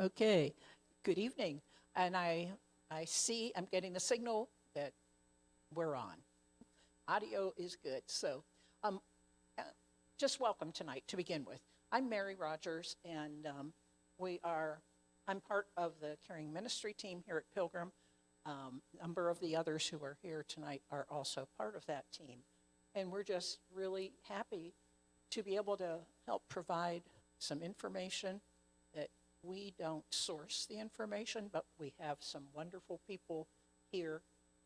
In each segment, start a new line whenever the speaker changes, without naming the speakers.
Okay, good evening. And I see I'm getting the signal that we're on. Audio is good. So uh, just welcome tonight to begin with. I'm Mary Rogers, and I'm part of the caring ministry team here at Pilgrim. A number of the others who are here tonight are also part of that team. And we're just really happy to be able to help provide some information that we don't source the information, but we have some wonderful people here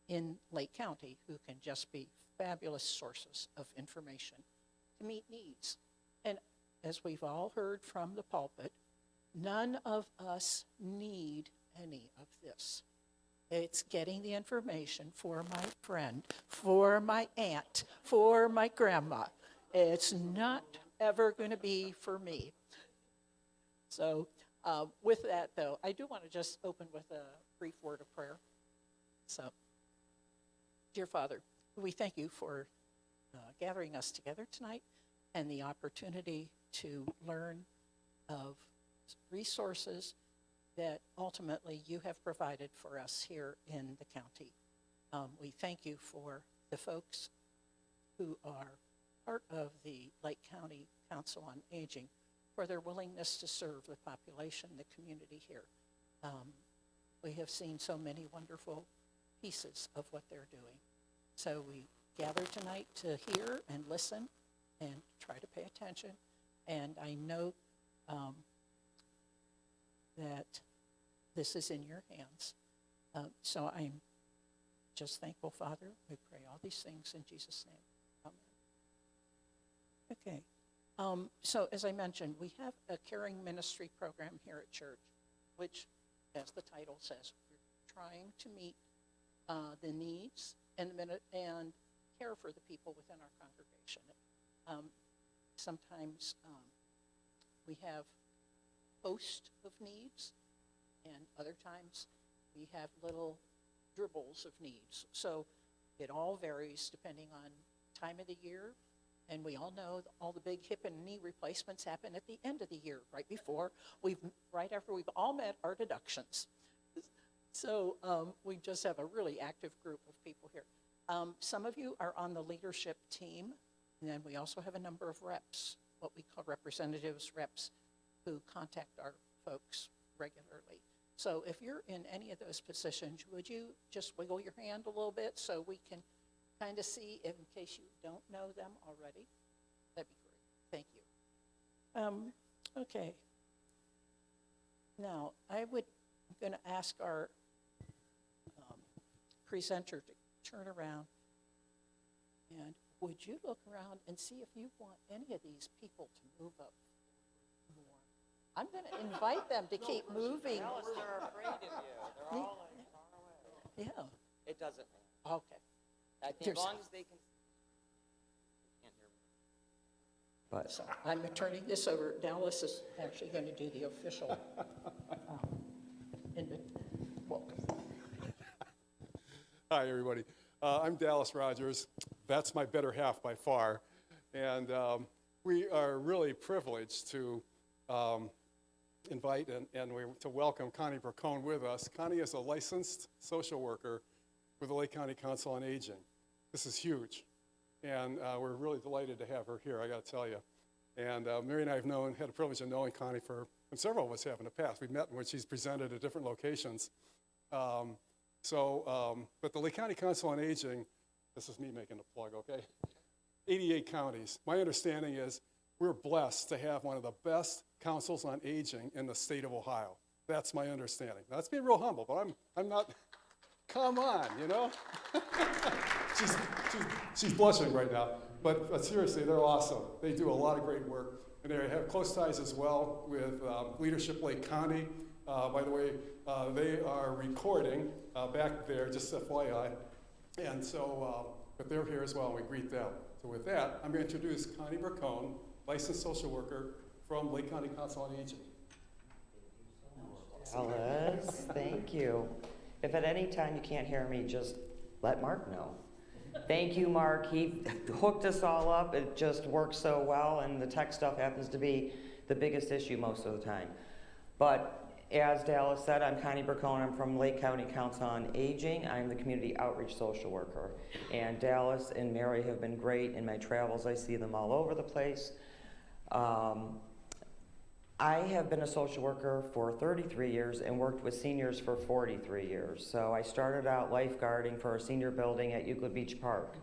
in Lake County who can just be fabulous sources of information to meet needs. And as we've all heard from the pulpit, none of us need any of this. It's getting the information for my friend, for my aunt, for my grandma. It's not ever going to be for me. So with that, though, I do want to just open with a brief word of prayer. So, dear Father, we thank you for gathering us together tonight and the opportunity to learn of resources that ultimately you have provided for us here in the county. We thank you for the folks who are part of the Lake County Council on Aging for their willingness to serve the population, the community here. We have seen so many wonderful pieces of what they're doing. So we gather tonight to hear and listen and try to pay attention. And I know that this is in your hands. So I'm just thankful, Father. We pray all these things in Jesus' name. Amen. Okay. So as I mentioned, we have a caring ministry program here at church, which, as the title says, we're trying to meet the needs and care for the people within our congregation. Sometimes we have host of needs, and other times we have little dribbles of needs. So it all varies depending on time of the year. And we all know all the big hip and knee replacements happen at the end of the year, right after we've all met our deductions. So we just have a really active group of people here. Some of you are on the leadership team, and then we also have a number of reps, what we call representatives, reps, who contact our folks regularly. So if you're in any of those positions, would you just wiggle your hand a little bit so we can kind of see in case you don't know them already? That'd be great. Thank you. Okay. Now, I'm going to ask our presenter to turn around, and would you look around and see if you want any of these people to move up more? I'm going to invite them to keep moving.
Alice, they're afraid of you. They're all like far away.
Yeah.
It doesn't matter.
Okay.
I think as long as they can can't hear me.
But so I'm turning this over. Dallas is actually going to do the official. Welcome.
Hi, everybody. I'm Dallas Rogers. That's my better half by far. And we are really privileged to invite and to welcome Connie Bracone with us. Connie is a licensed social worker with the Lake County Council on Aging. This is huge. And we're really delighted to have her here, I got to tell you. And Mary and I have had the privilege of knowing Connie and several of us have in the past. We've met when she's presented at different locations. But the Lake County Council on Aging, this is me making a plug, okay? 88 counties. My understanding is we're blessed to have one of the best councils on aging in the state of Ohio. That's my understanding. Now, that's being real humble, but I'm not, come on, you know? she's blushing right now. But seriously, they're awesome. They do a lot of great work. And they have close ties as well with Leadership Lake County. By the way, they are recording back there, just FYI. And so, but they're here as well, and we greet them. So with that, I'm going to introduce Connie Bracone, licensed social worker from Lake County Council on Aging.
Alice, thank you. If at any time you can't hear me, just let Mark know. Thank you, Mark. He hooked us all up. It just works so well, and the tech stuff happens to be the biggest issue most of the time. But As Dallas said, I'm Connie Burcone. I'm from Lake County Council on Aging. I'm the community outreach social worker. And Dallas and Mary have been great in my travels. I see them all over the place. I have been a social worker for 33 years and worked with seniors for 43 years. So I started out lifeguarding for a senior building at Euclid Beach Park.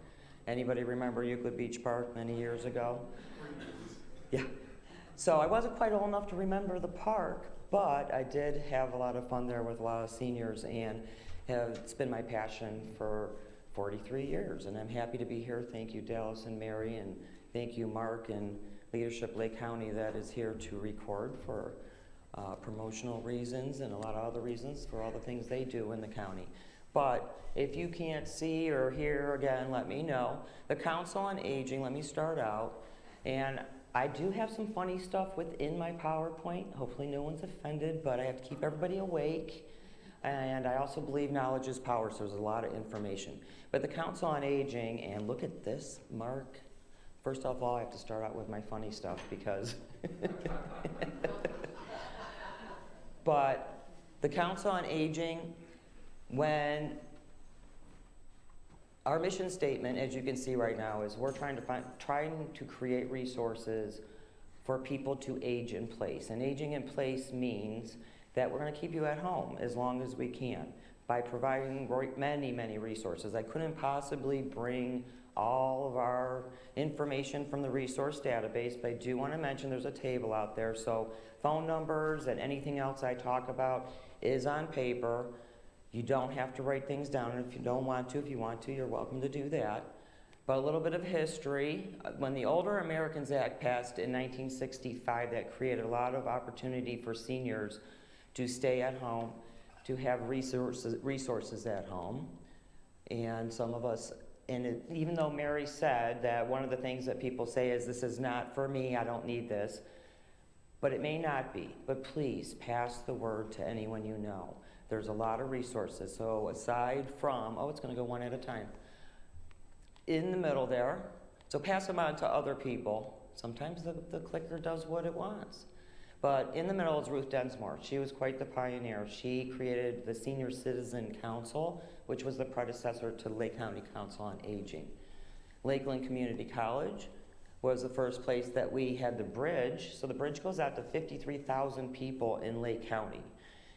Anybody remember Euclid Beach Park many years ago? Yeah. So I wasn't quite old enough to remember the park, but I did have a lot of fun there with a lot of seniors, and it's been my passion for 43 years. And I'm happy to be here. Thank you, Dallas and Mary, and thank you, Mark, and Leadership Lake County that is here to record for promotional reasons and a lot of other reasons for all the things they do in the county. But if you can't see or hear again, let me know. The Council on Aging, let me start out. And I do have some funny stuff within my PowerPoint. Hopefully no one's offended, but I have to keep everybody awake. And I also believe knowledge is power, so there's a lot of information. But the Council on Aging, and look at this, Mark. First of all, I have to start out with my funny stuff because but the Council on Aging, when our mission statement, as you can see right now, is we're trying to create resources for people to age in place. And aging in place means that we're going to keep you at home as long as we can by providing many, many resources. I couldn't possibly bring all of our information from the resource database, but I do want to mention there's a table out there. So phone numbers and anything else I talk about is on paper. You don't have to write things down, and if you don't want to, if you want to, you're welcome to do that. But a little bit of history. When the Older Americans Act passed in 1965, that created a lot of opportunity for seniors to stay at home, to have resources at home. And some of us, even though Mary said that one of the things that people say is, this is not for me, I don't need this, but it may not be. But please pass the word to anyone you know. There's a lot of resources. So aside from, it's going to go one at a time. In the middle there, so pass them on to other people. Sometimes the clicker does what it wants. But in the middle is Ruth Densmore. She was quite the pioneer. She created the Senior Citizen Council, which was the predecessor to Lake County Council on Aging. Lakeland Community College was the first place that we had the bridge. So the bridge goes out to 53,000 people in Lake County.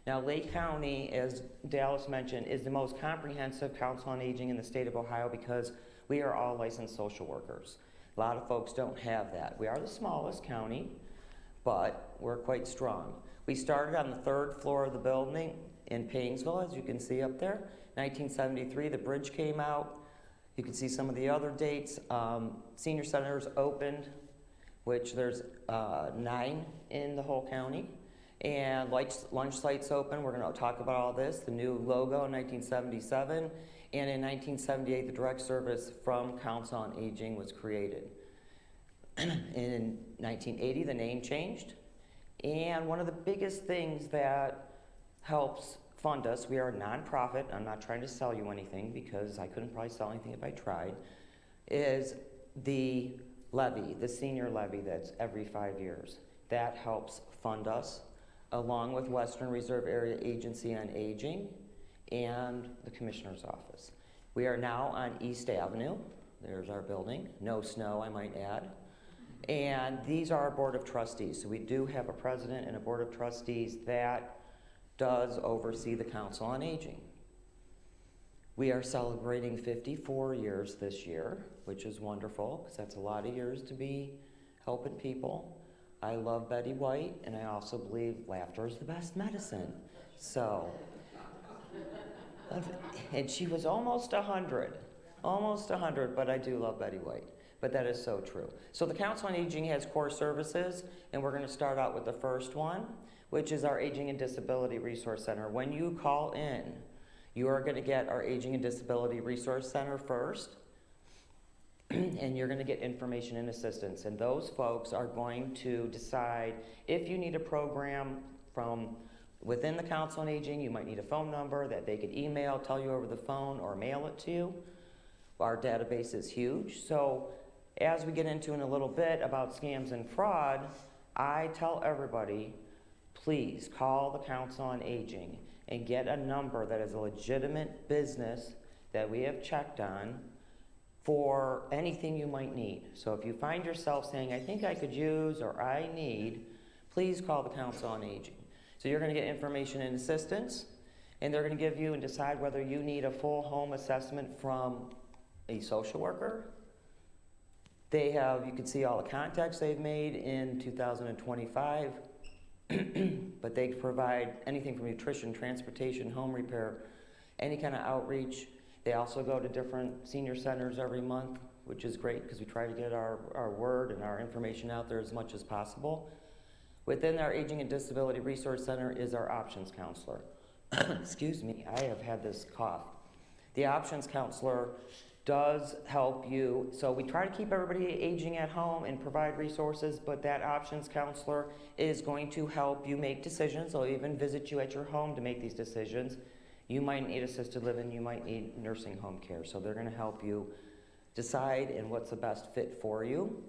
Now, Lake County, as Dallas mentioned, is the most comprehensive council on aging in the state of Ohio because we are all licensed social workers. A lot of folks don't have that. We are the smallest county, but we're quite strong. We started on the 3rd floor of the building in Painesville, as you can see up there. 1973, the bridge came out. You can see some of the other dates. Senior centers opened, which there's 9 in the whole county. And lunch sites open. We're going to talk about all this. The new logo in 1977. And in 1978, the direct service from Council on Aging was created. In 1980, the name changed. And one of the biggest things that helps fund us, we are a nonprofit. I'm not trying to sell you anything because I couldn't probably sell anything if I tried, is the levy, the senior levy that's every 5 years. That helps fund us, along with Western Reserve Area Agency on Aging and the Commissioner's Office. We are now on East Avenue. There's our building. No snow, I might add. And these are our Board of Trustees. So we do have a president and a Board of Trustees that does oversee the Council on Aging. We are celebrating 54 years this year, which is wonderful because that's a lot of years to be helping people. I love Betty White, and I also believe laughter is the best medicine. So, and she was almost 100, but I do love Betty White. But that is so true. So the Council on Aging has core services, and we're going to start out with the first one, which is our Aging and Disability Resource Center. When you call in, you are going to get our Aging and Disability Resource Center first, and you're going to get information and assistance. And those folks are going to decide if you need a program from within the Council on Aging. You might need a phone number that they could email, tell you over the phone, or mail it to you. Our database is huge. So as we get into in a little bit about scams and fraud, I tell everybody, please call the Council on Aging and get a number that is a legitimate business that we have checked on for anything you might need. So if you find yourself saying, I think I could use or I need, please call the Council on Aging. So you're going to get information and assistance, and they're going to give you and decide whether you need a full home assessment from a social worker. They have, you can see all the contacts they've made in 2025, but they provide anything from nutrition, transportation, home repair, any kind of outreach. They also go to different senior centers every month, which is great because we try to get our word and our information out there as much as possible. Within our Aging and Disability Resource Center is our options counselor. Excuse me, I have had this cough. The options counselor does help you. So we try to keep everybody aging at home and provide resources, but that options counselor is going to help you make decisions. They'll even visit you at your home to make these decisions. You might need assisted living, you might need nursing home care. So they're going to help you decide and what's the best fit for you.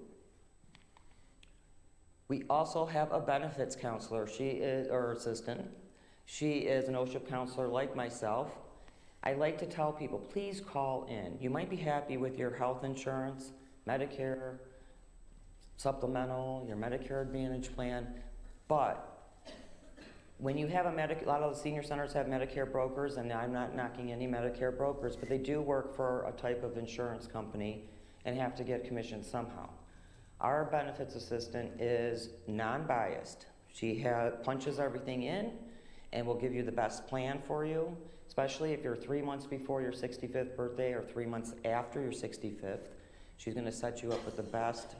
We also have a benefits counselor, or assistant. She is an OSHA counselor like myself. I like to tell people, please call in. You might be happy with your health insurance, Medicare, supplemental, your Medicare Advantage plan, but when you have a lot of the senior centers have Medicare brokers, and I'm not knocking any Medicare brokers, but they do work for a type of insurance company and have to get commission somehow. Our benefits assistant is non-biased. She punches everything in and will give you the best plan for you, especially if you're 3 months before your 65th birthday or 3 months after your 65th. She's going to set you up with the best,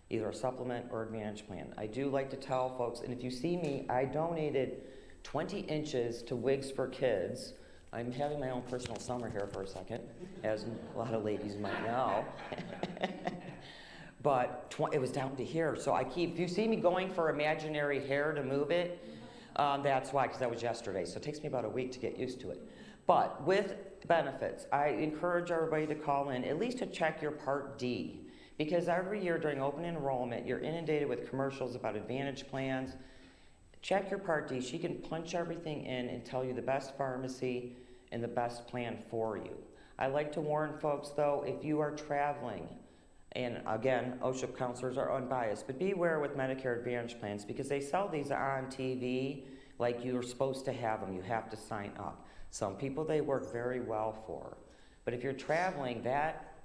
either a supplement or advantage plan. I do like to tell folks, and if you see me, I donated 20 inches to Wigs for Kids. I'm having my own personal summer here for a second, as a lot of ladies might know. But it was down to here, so if you see me going for imaginary hair to move it, that's why, because that was yesterday, so it takes me about a week to get used to it. But with benefits, I encourage everybody to call in, at least to check your Part D, because every year during open enrollment, you're inundated with commercials about Advantage plans. Check your Part D. She can punch everything in and tell you the best pharmacy and the best plan for you. I like to warn folks, though, if you are traveling, and again, OSHA counselors are unbiased, but beware with Medicare Advantage plans because they sell these on TV like you're supposed to have them. You have to sign up. Some people they work very well for. But if you're traveling, that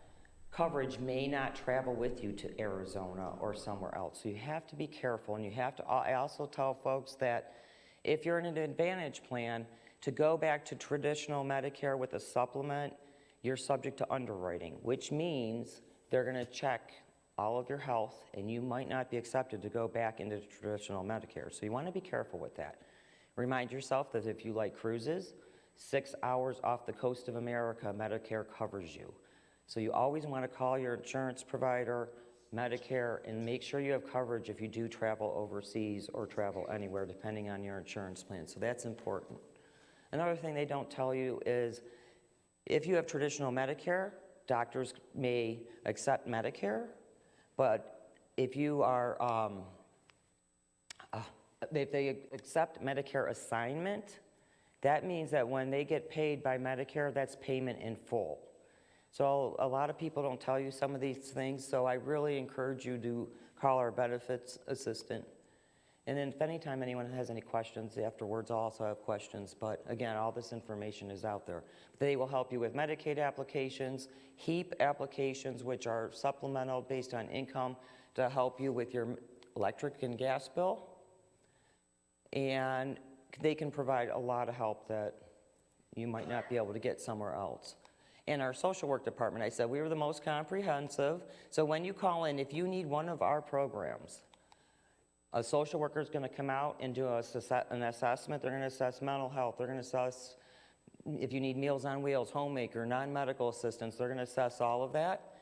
coverage may not travel with you to Arizona or somewhere else. So you have to be careful, and I also tell folks that if you're in an Advantage plan, to go back to traditional Medicare with a supplement, you're subject to underwriting, which means they're going to check all of your health, and you might not be accepted to go back into traditional Medicare. So you want to be careful with that. Remind yourself that if you like cruises, 6 hours off the coast of America, Medicare covers you. So you always want to call your insurance provider, Medicare, and make sure you have coverage if you do travel overseas or travel anywhere, depending on your insurance plan. So that's important. Another thing they don't tell you is if you have traditional Medicare, doctors may accept Medicare, but if you are, if they accept Medicare assignment, that means that when they get paid by Medicare, that's payment in full. So a lot of people don't tell you some of these things, so I really encourage you to call our benefits assistant. And then if anytime anyone has any questions afterwards, I'll also have questions. But again, all this information is out there. They will help you with Medicaid applications, HEAP applications, which are supplemental based on income to help you with your electric and gas bill. And they can provide a lot of help that you might not be able to get somewhere else. In our social work department, I said we were the most comprehensive. So when you call in, if you need one of our programs, a social worker is going to come out and do an assessment. They're going to assess mental health. They're going to assess if you need Meals on Wheels, homemaker, non-medical assistance. They're going to assess all of that.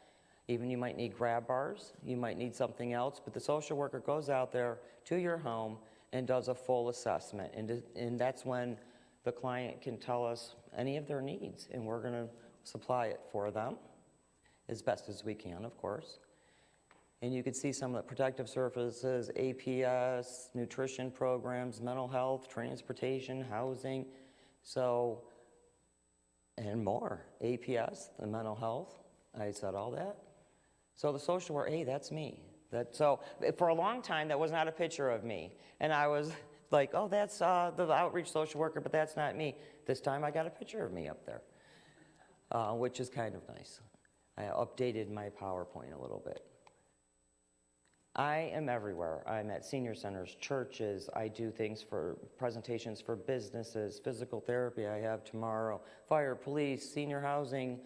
Even you might need grab bars. You might need something else. But the social worker goes out there to your home and does a full assessment. And that's when the client can tell us any of their needs. And we're going to supply it for them as best as we can, of course. And you can see some of the protective services, APS, nutrition programs, mental health, transportation, housing, so, and more. APS, the mental health, I said all that. So the social work, hey, that's me. So for a long time, that was not a picture of me. And I was like, oh, that's the outreach social worker, but that's not me. This time I got a picture of me up there, which is kind of nice. I updated my PowerPoint a little bit. I am everywhere. I'm at senior centers, churches. I do things for presentations for businesses, physical therapy I have tomorrow, fire, police, senior housing,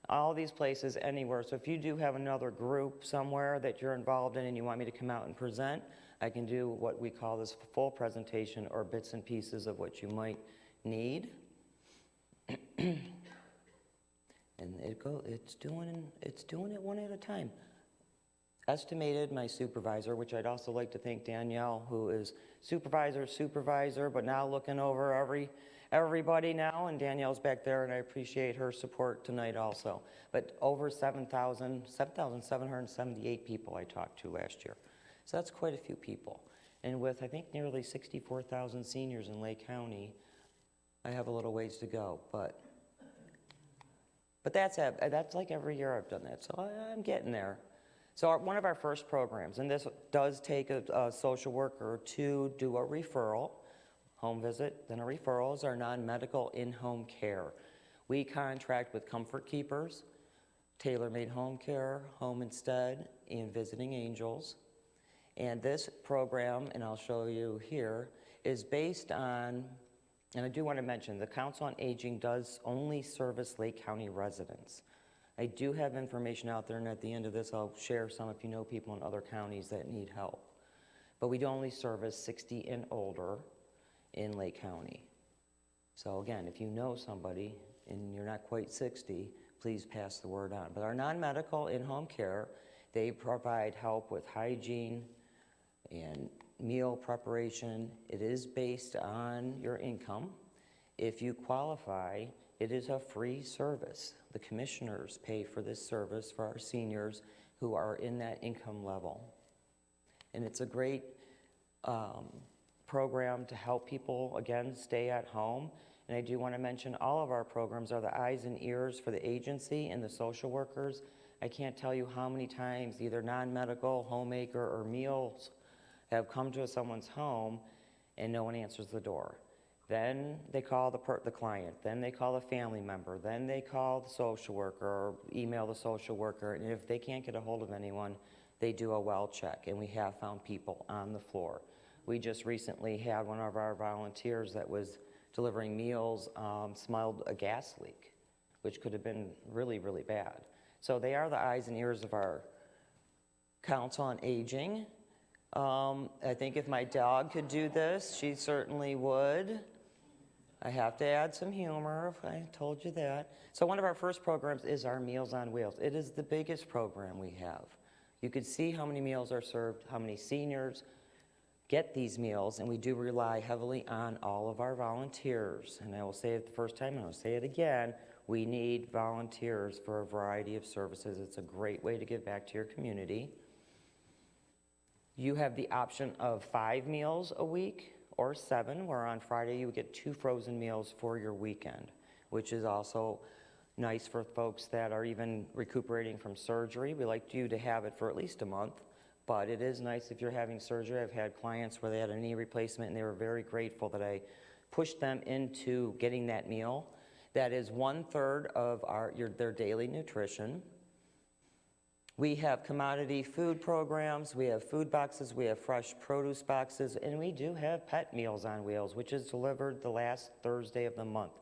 all these places, anywhere. So if you do have another group somewhere that you're involved in and you want me to come out and present, I can do what we call this full presentation or bits and pieces of what you might need. And it's doing it one at a time. Estimated, my supervisor, which I'd also like to thank Danielle, who is supervisor, but now looking over everybody now, and Danielle's back there, and I appreciate her support tonight also. But over 7,778 people I talked to last year. So that's quite a few people. And with, I think, nearly 64,000 seniors in Lake County, I have a little ways to go, but that's like every year I've done that, so I'm getting there. So one of our first programs, and this does take a social worker to do a referral, home visit, then a referral, is our non-medical in-home care. We contract with Comfort Keepers, Tailor-Made Home Care, Home Instead, and Visiting Angels. And this program, and I'll show you here, is based on, and I do want to mention, the Council on Aging does only service Lake County residents. I do have information out there, and at the end of this, I'll share some if you know people in other counties that need help. But we do only service 60 and older in Lake County. So again, if you know somebody and you're not quite 60, please pass the word on. But our non-medical in-home care, they provide help with hygiene and meal preparation. It is based on your income. If you qualify, it is a free service. The commissioners pay for this service for our seniors who are in that income level. And it's a great program to help people, again, stay at home. And I do want to mention all of our programs are the eyes and ears for the agency and the social workers. I can't tell you how many times either non-medical, homemaker, or meals have come to someone's home and no one answers the door. Then they call the client, then they call a family member, then they call the social worker or email the social worker, and if they can't get a hold of anyone, they do a well check, and we have found people on the floor. We just recently had one of our volunteers that was delivering meals smelled a gas leak, which could have been really, really bad. So they are the eyes and ears of our Council on Aging. I think if my dog could do this, she certainly would. I have to add some humor if I told you that. So one of our first programs is our Meals on Wheels. It is the biggest program we have. You could see how many meals are served, how many seniors get these meals, and we do rely heavily on all of our volunteers. And I will say it the first time, and I will say it again, we need volunteers for a variety of services. It's a great way to give back to your community. You have the option of 5 meals a week or 7, where on Friday you would get 2 frozen meals for your weekend, which is also nice for folks that are even recuperating from surgery. We like you to have it for at least a month, but it is nice if you're having surgery. I've had clients where they had a knee replacement and they were very grateful that I pushed them into getting that meal. That is 1/3 of their daily nutrition. We have commodity food programs, we have food boxes, we have fresh produce boxes, and we do have pet Meals on Wheels, which is delivered the last Thursday of the month.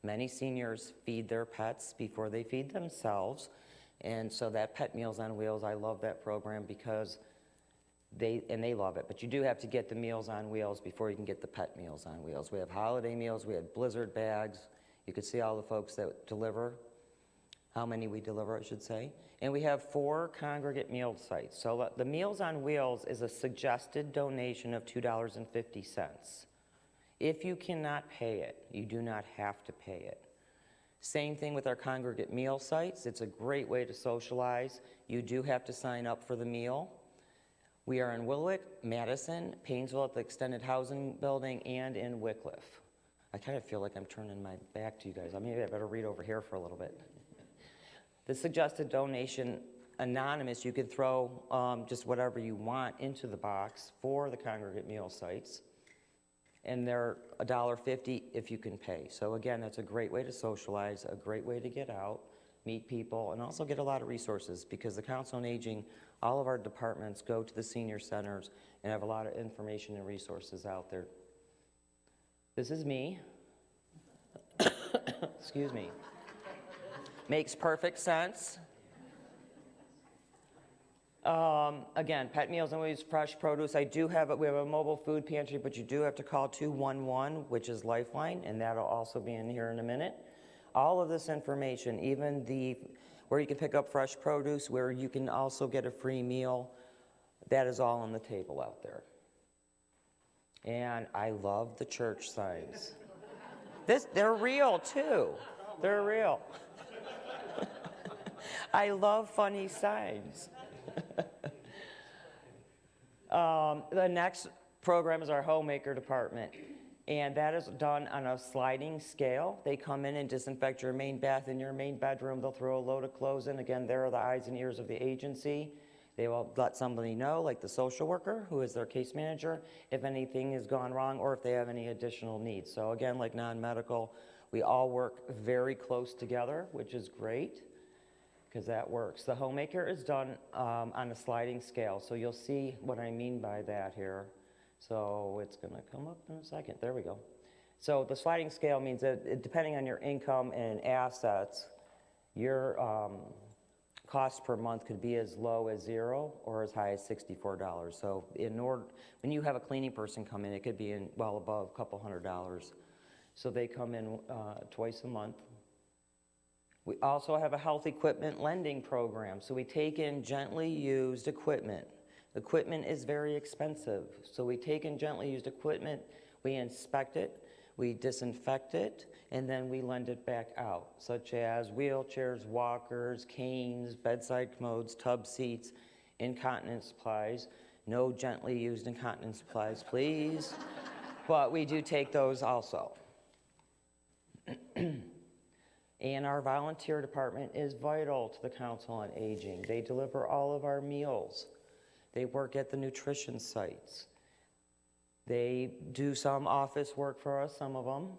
Many seniors feed their pets before they feed themselves, and so that Pet Meals on Wheels, I love that program because they love it. But you do have to get the Meals on Wheels before you can get the Pet Meals on Wheels. We have holiday meals, we have blizzard bags. You can see all the folks that deliver, how many we deliver, I should say. And we have 4 congregate meal sites. So the Meals on Wheels is a suggested donation of $2.50. If you cannot pay it, you do not have to pay it. Same thing with our congregate meal sites. It's a great way to socialize. You do have to sign up for the meal. We are in Wilwick, Madison, Painesville at the Extended Housing Building, and in Wickliffe. I kind of feel like I'm turning my back to you guys. Maybe I better read over here for a little bit. The suggested donation, anonymous, you could throw just whatever you want into the box for the congregate meal sites. And they're $1.50 if you can pay. So again, that's a great way to socialize, a great way to get out, meet people, and also get a lot of resources, because the Council on Aging, all of our departments go to the senior centers and have a lot of information and resources out there. This is me. Excuse me. Makes perfect sense. Again, pet meals and we use fresh produce. We have a mobile food pantry, but you do have to call 211, which is Lifeline, and that'll also be in here in a minute. All of this information, even where you can pick up fresh produce, where you can also get a free meal, that is all on the table out there. And I love the church signs. They're real too. They're real. I love funny signs. The next program is our homemaker department, and that is done on a sliding scale. They come in and disinfect your main bath and your main bedroom. They'll throw a load of clothes in. Again, they're the eyes and ears of the agency. They will let somebody know, like the social worker, who is their case manager, if anything has gone wrong or if they have any additional needs. So again, like non-medical, we all work very close together, which is great, because that works. The homemaker is done on a sliding scale, so you'll see what I mean by that here. So it's going to come up in a second. There we go. So the sliding scale means that depending on your income and assets, your cost per month could be as low as $0 or as high as $64. So when you have a cleaning person come in, it could be well above a couple $100. So they come in twice a month. We also have a health equipment lending program. So we take in gently used equipment. Equipment is very expensive. So we take in gently used equipment, we inspect it, we disinfect it, and then we lend it back out, such as wheelchairs, walkers, canes, bedside commodes, tub seats, incontinence supplies. No gently used incontinence supplies, please. But we do take those also. And our volunteer department is vital to the Council on Aging. They deliver all of our meals. They work at the nutrition sites. They do some office work for us, some of them,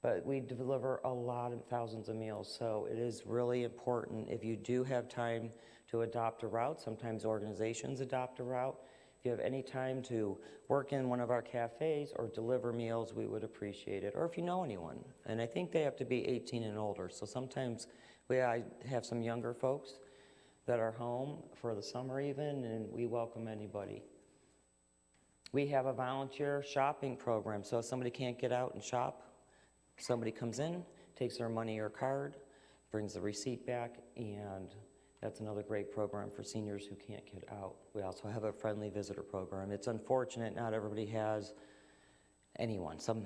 but we deliver a lot of thousands of meals. So it is really important if you do have time to adopt a route. Sometimes organizations adopt a route. If you have any time to work in one of our cafes or deliver meals, we would appreciate it. Or if you know anyone. And I think they have to be 18 and older. So sometimes I have some younger folks that are home for the summer even, and we welcome anybody. We have a volunteer shopping program. So if somebody can't get out and shop, somebody comes in, takes their money or card, brings the receipt back, and that's another great program for seniors who can't get out. We also have a friendly visitor program. It's unfortunate not everybody has anyone. Some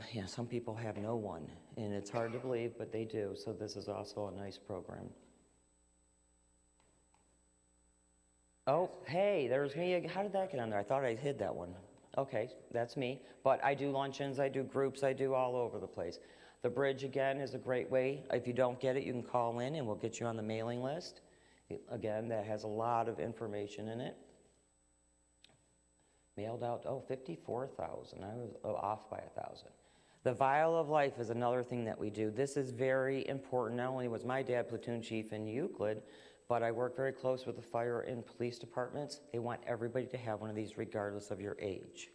people have no one, and it's hard to believe, but they do. So this is also a nice program. Oh, hey, there's me. How did that get on there? I thought I hid that one. Okay, that's me. But I do luncheons, I do groups, I do all over the place. The bridge, again, is a great way. If you don't get it, you can call in, and we'll get you on the mailing list. Again, that has a lot of information in it. Mailed out, 54,000. I was off by 1,000. The Vial of Life is another thing that we do. This is very important. Not only was my dad platoon chief in Euclid, but I work very close with the fire and police departments. They want everybody to have one of these regardless of your age.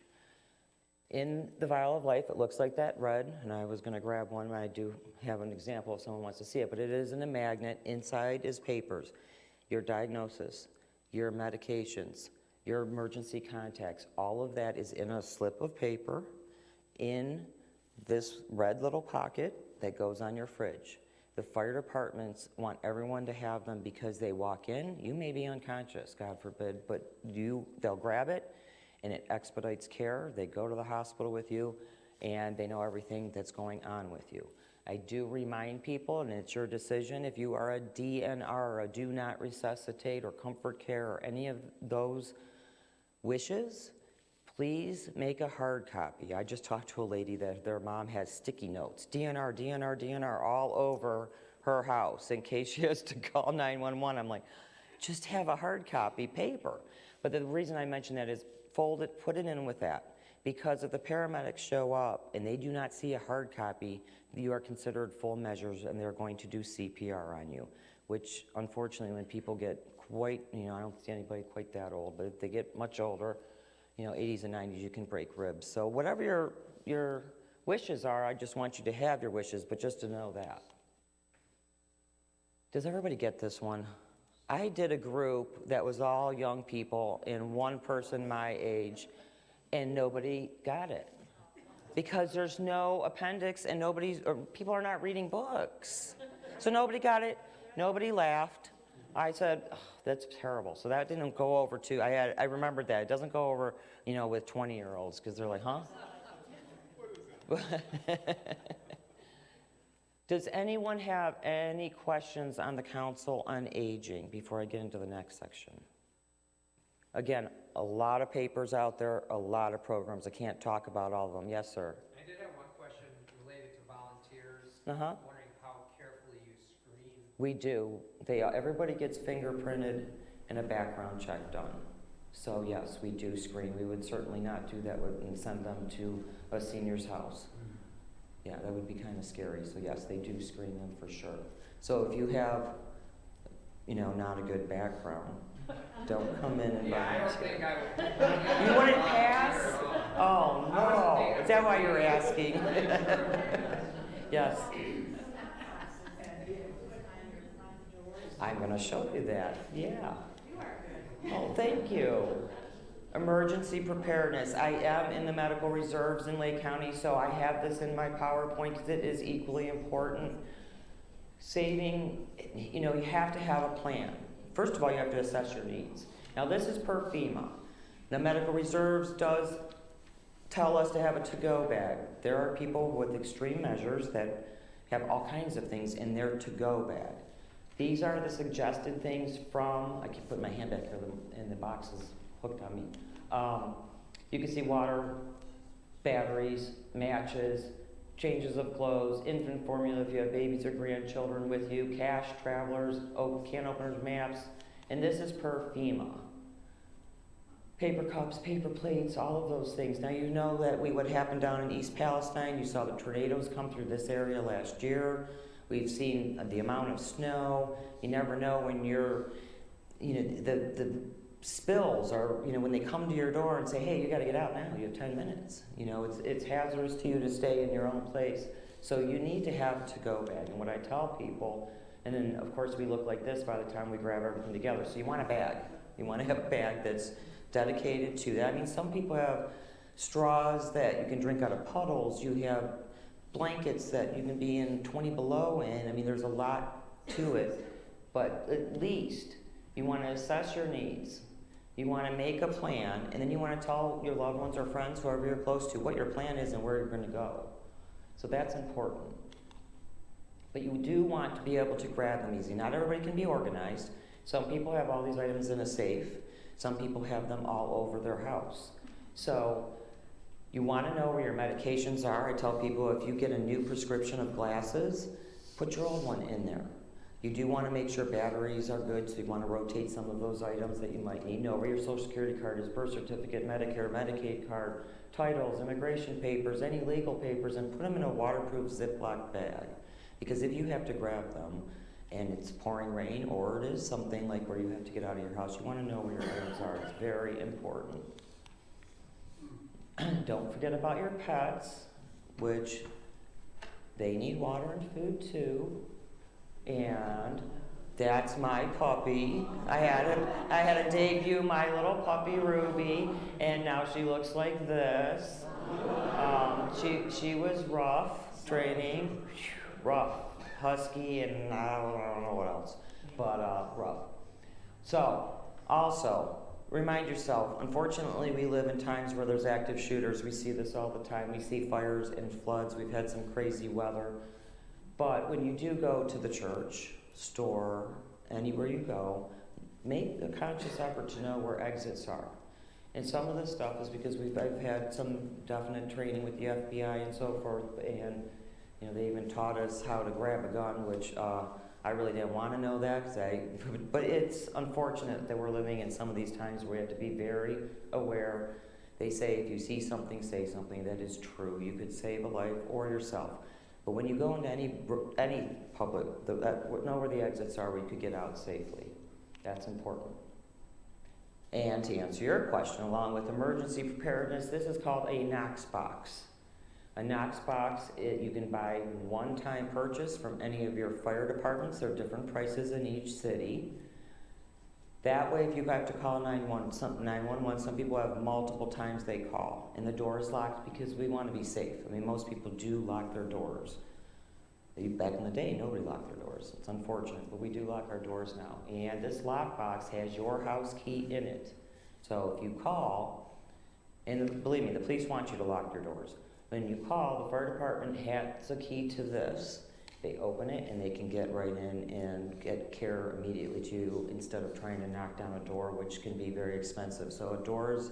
In the Vial of Life, it looks like that red, and I was going to grab one, and I do have an example if someone wants to see it, but it is in a magnet. Inside is papers, your diagnosis, your medications, your emergency contacts. All of that is in a slip of paper in this red little pocket that goes on your fridge. The fire departments want everyone to have them because they walk in. You may be unconscious, God forbid, but they'll grab it, and it expedites care. They go to the hospital with you, and they know everything that's going on with you. I do remind people, and it's your decision, if you are a DNR, or a do not resuscitate, or comfort care, or any of those wishes, please make a hard copy. I just talked to a lady that their mom has sticky notes, DNR, DNR, DNR, all over her house in case she has to call 911. I'm like, just have a hard copy paper. But the reason I mention that is fold it, put it in with that. Because if the paramedics show up and they do not see a hard copy, you are considered full measures and they're going to do CPR on you, which unfortunately when people get quite, I don't see anybody quite that old, but if they get much older, 80s and 90s, you can break ribs. So whatever your wishes are, I just want you to have your wishes, but just to know that. Does everybody get this one? I did a group that was all young people and one person my age, and nobody got it. Because there's no appendix and people are not reading books. So nobody got it, nobody laughed. I said, oh, that's terrible. So that didn't go over I remembered that. It doesn't go over, with 20-year-olds, because they're like, huh? Does anyone have any questions on the Council on Aging before I get into the next section? Again, a lot of papers out there, a lot of programs. I can't talk about all of them. Yes, sir?
I did have one question related to volunteers.
Uh-huh.
Wondering how carefully you screen.
We do. Everybody gets fingerprinted and a background check done. So yes, we do screen. We would certainly not do that and send them to a senior's house. Yeah, that would be kind of scary. So yes, they do screen them for sure. So if you have, not a good background, don't come in and
Yeah, I don't
volunteer.
think I would.
You wouldn't pass? Oh, no. Is that why you're asking? Yes. I'm going to show you that. Yeah. Oh, thank you. Emergency preparedness. I am in the medical reserves in Lake County, so I have this in my PowerPoint because it is equally important. Saving, you have to have a plan. First of all, you have to assess your needs. Now, this is per FEMA. The medical reserves does tell us to have a to-go bag. There are people with extreme measures that have all kinds of things in their to-go bag. These are the suggested things from, I keep putting my hand back here and the box is hooked on me. You can see water, batteries, matches, changes of clothes, infant formula if you have babies or grandchildren with you, cash, travelers, can openers, maps, and this is per FEMA. Paper cups, paper plates, all of those things. Now you know that what happened down in East Palestine, you saw the tornadoes come through this area last year. We've seen the amount of snow. You never know when the spills are, when they come to your door and say, hey, you got to get out now, you have 10 minutes. It's hazardous to you to stay in your own place. So you need to have a to-go bag. And what I tell people, and then of course we look like this by the time we grab everything together. So you want a bag. You want to have a bag that's dedicated to that. I mean, some people have straws that you can drink out of puddles. You have blankets that you can be in 20 below in. I mean, there's a lot to it. But at least you want to assess your needs. You want to make a plan, and then you want to tell your loved ones or friends, whoever you're close to, what your plan is and where you're going to go. So that's important. But you do want to be able to grab them easy. Not everybody can be organized. Some people have all these items in a safe. Some people have them all over their house. So you want to know where your medications are. I tell people if you get a new prescription of glasses, put your old one in there. You do want to make sure batteries are good, so you want to rotate some of those items that you might need. Know where your Social Security card is, birth certificate, Medicare, Medicaid card, titles, immigration papers, any legal papers, and put them in a waterproof Ziploc bag. Because if you have to grab them and it's pouring rain, or it is something like where you have to get out of your house, you want to know where your items are. It's very important. Don't forget about your pets, which they need water and food too. And that's my puppy. I had to debut my little puppy Ruby, and now she looks like this. She was rough training, rough, husky, and I don't know what else, but rough. So also remind yourself. Unfortunately, we live in times where there's active shooters. We see this all the time. We see fires and floods. We've had some crazy weather. But when you do go to the church, store, anywhere you go, make a conscious effort to know where exits are. And some of this stuff is because I've had some definite training with the FBI and so forth, and they even taught us how to grab a gun, which I really didn't want to know that, but it's unfortunate that we're living in some of these times where we have to be very aware. They say if you see something, say something. That is true. You could save a life or yourself. But when you go into any public, know where the exits are where you could get out safely. That's important. And to answer your question, along with emergency preparedness, this is called a Knox box. A Knox box, you can buy one-time purchase from any of your fire departments. There are different prices in each city. That way, if you have to call 911, some people have multiple times they call, and the door is locked because we want to be safe. I mean, most people do lock their doors. Back in the day, nobody locked their doors. It's unfortunate, but we do lock our doors now. And this lockbox has your house key in it. So if you call, and believe me, the police want you to lock your doors. When you call, the fire department has a key to this. They open it and they can get right in and get care immediately to you instead of trying to knock down a door, which can be very expensive. So doors,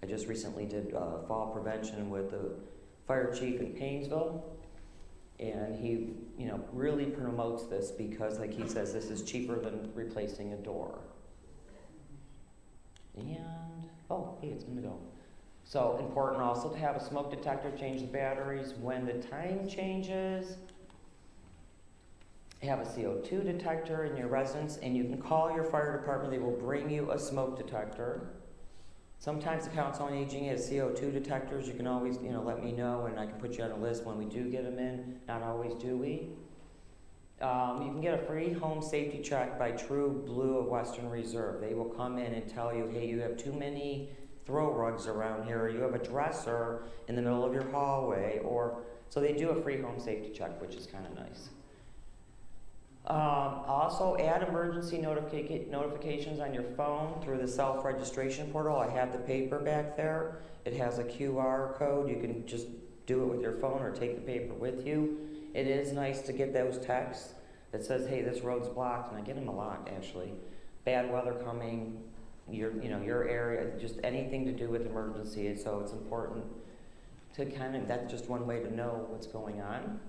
I just recently did fall prevention with the fire chief in Painesville, and he really promotes this because, like he says, this is cheaper than replacing a door. And, hey, it's gonna go. So important also to have a smoke detector, change the batteries when the time changes. Have a CO2 detector in your residence, and you can call your fire department. They will bring you a smoke detector. Sometimes the Council on Aging has CO2 detectors. You can always, let me know, and I can put you on a list when we do get them in. Not always do we. You can get a free home safety check by True Blue of Western Reserve. They will come in and tell you, hey, you have too many throw rugs around here, or you have a dresser in the middle of your hallway, so they do a free home safety check, which is kind of nice. Also, add emergency notifications on your phone through the self-registration portal. I have the paper back there. It has a QR code. You can just do it with your phone or take the paper with you. It is nice to get those texts that says, hey, this road's blocked, and I get them a lot, actually. Bad weather coming, your area, just anything to do with emergency. So it's important to that's just one way to know what's going on.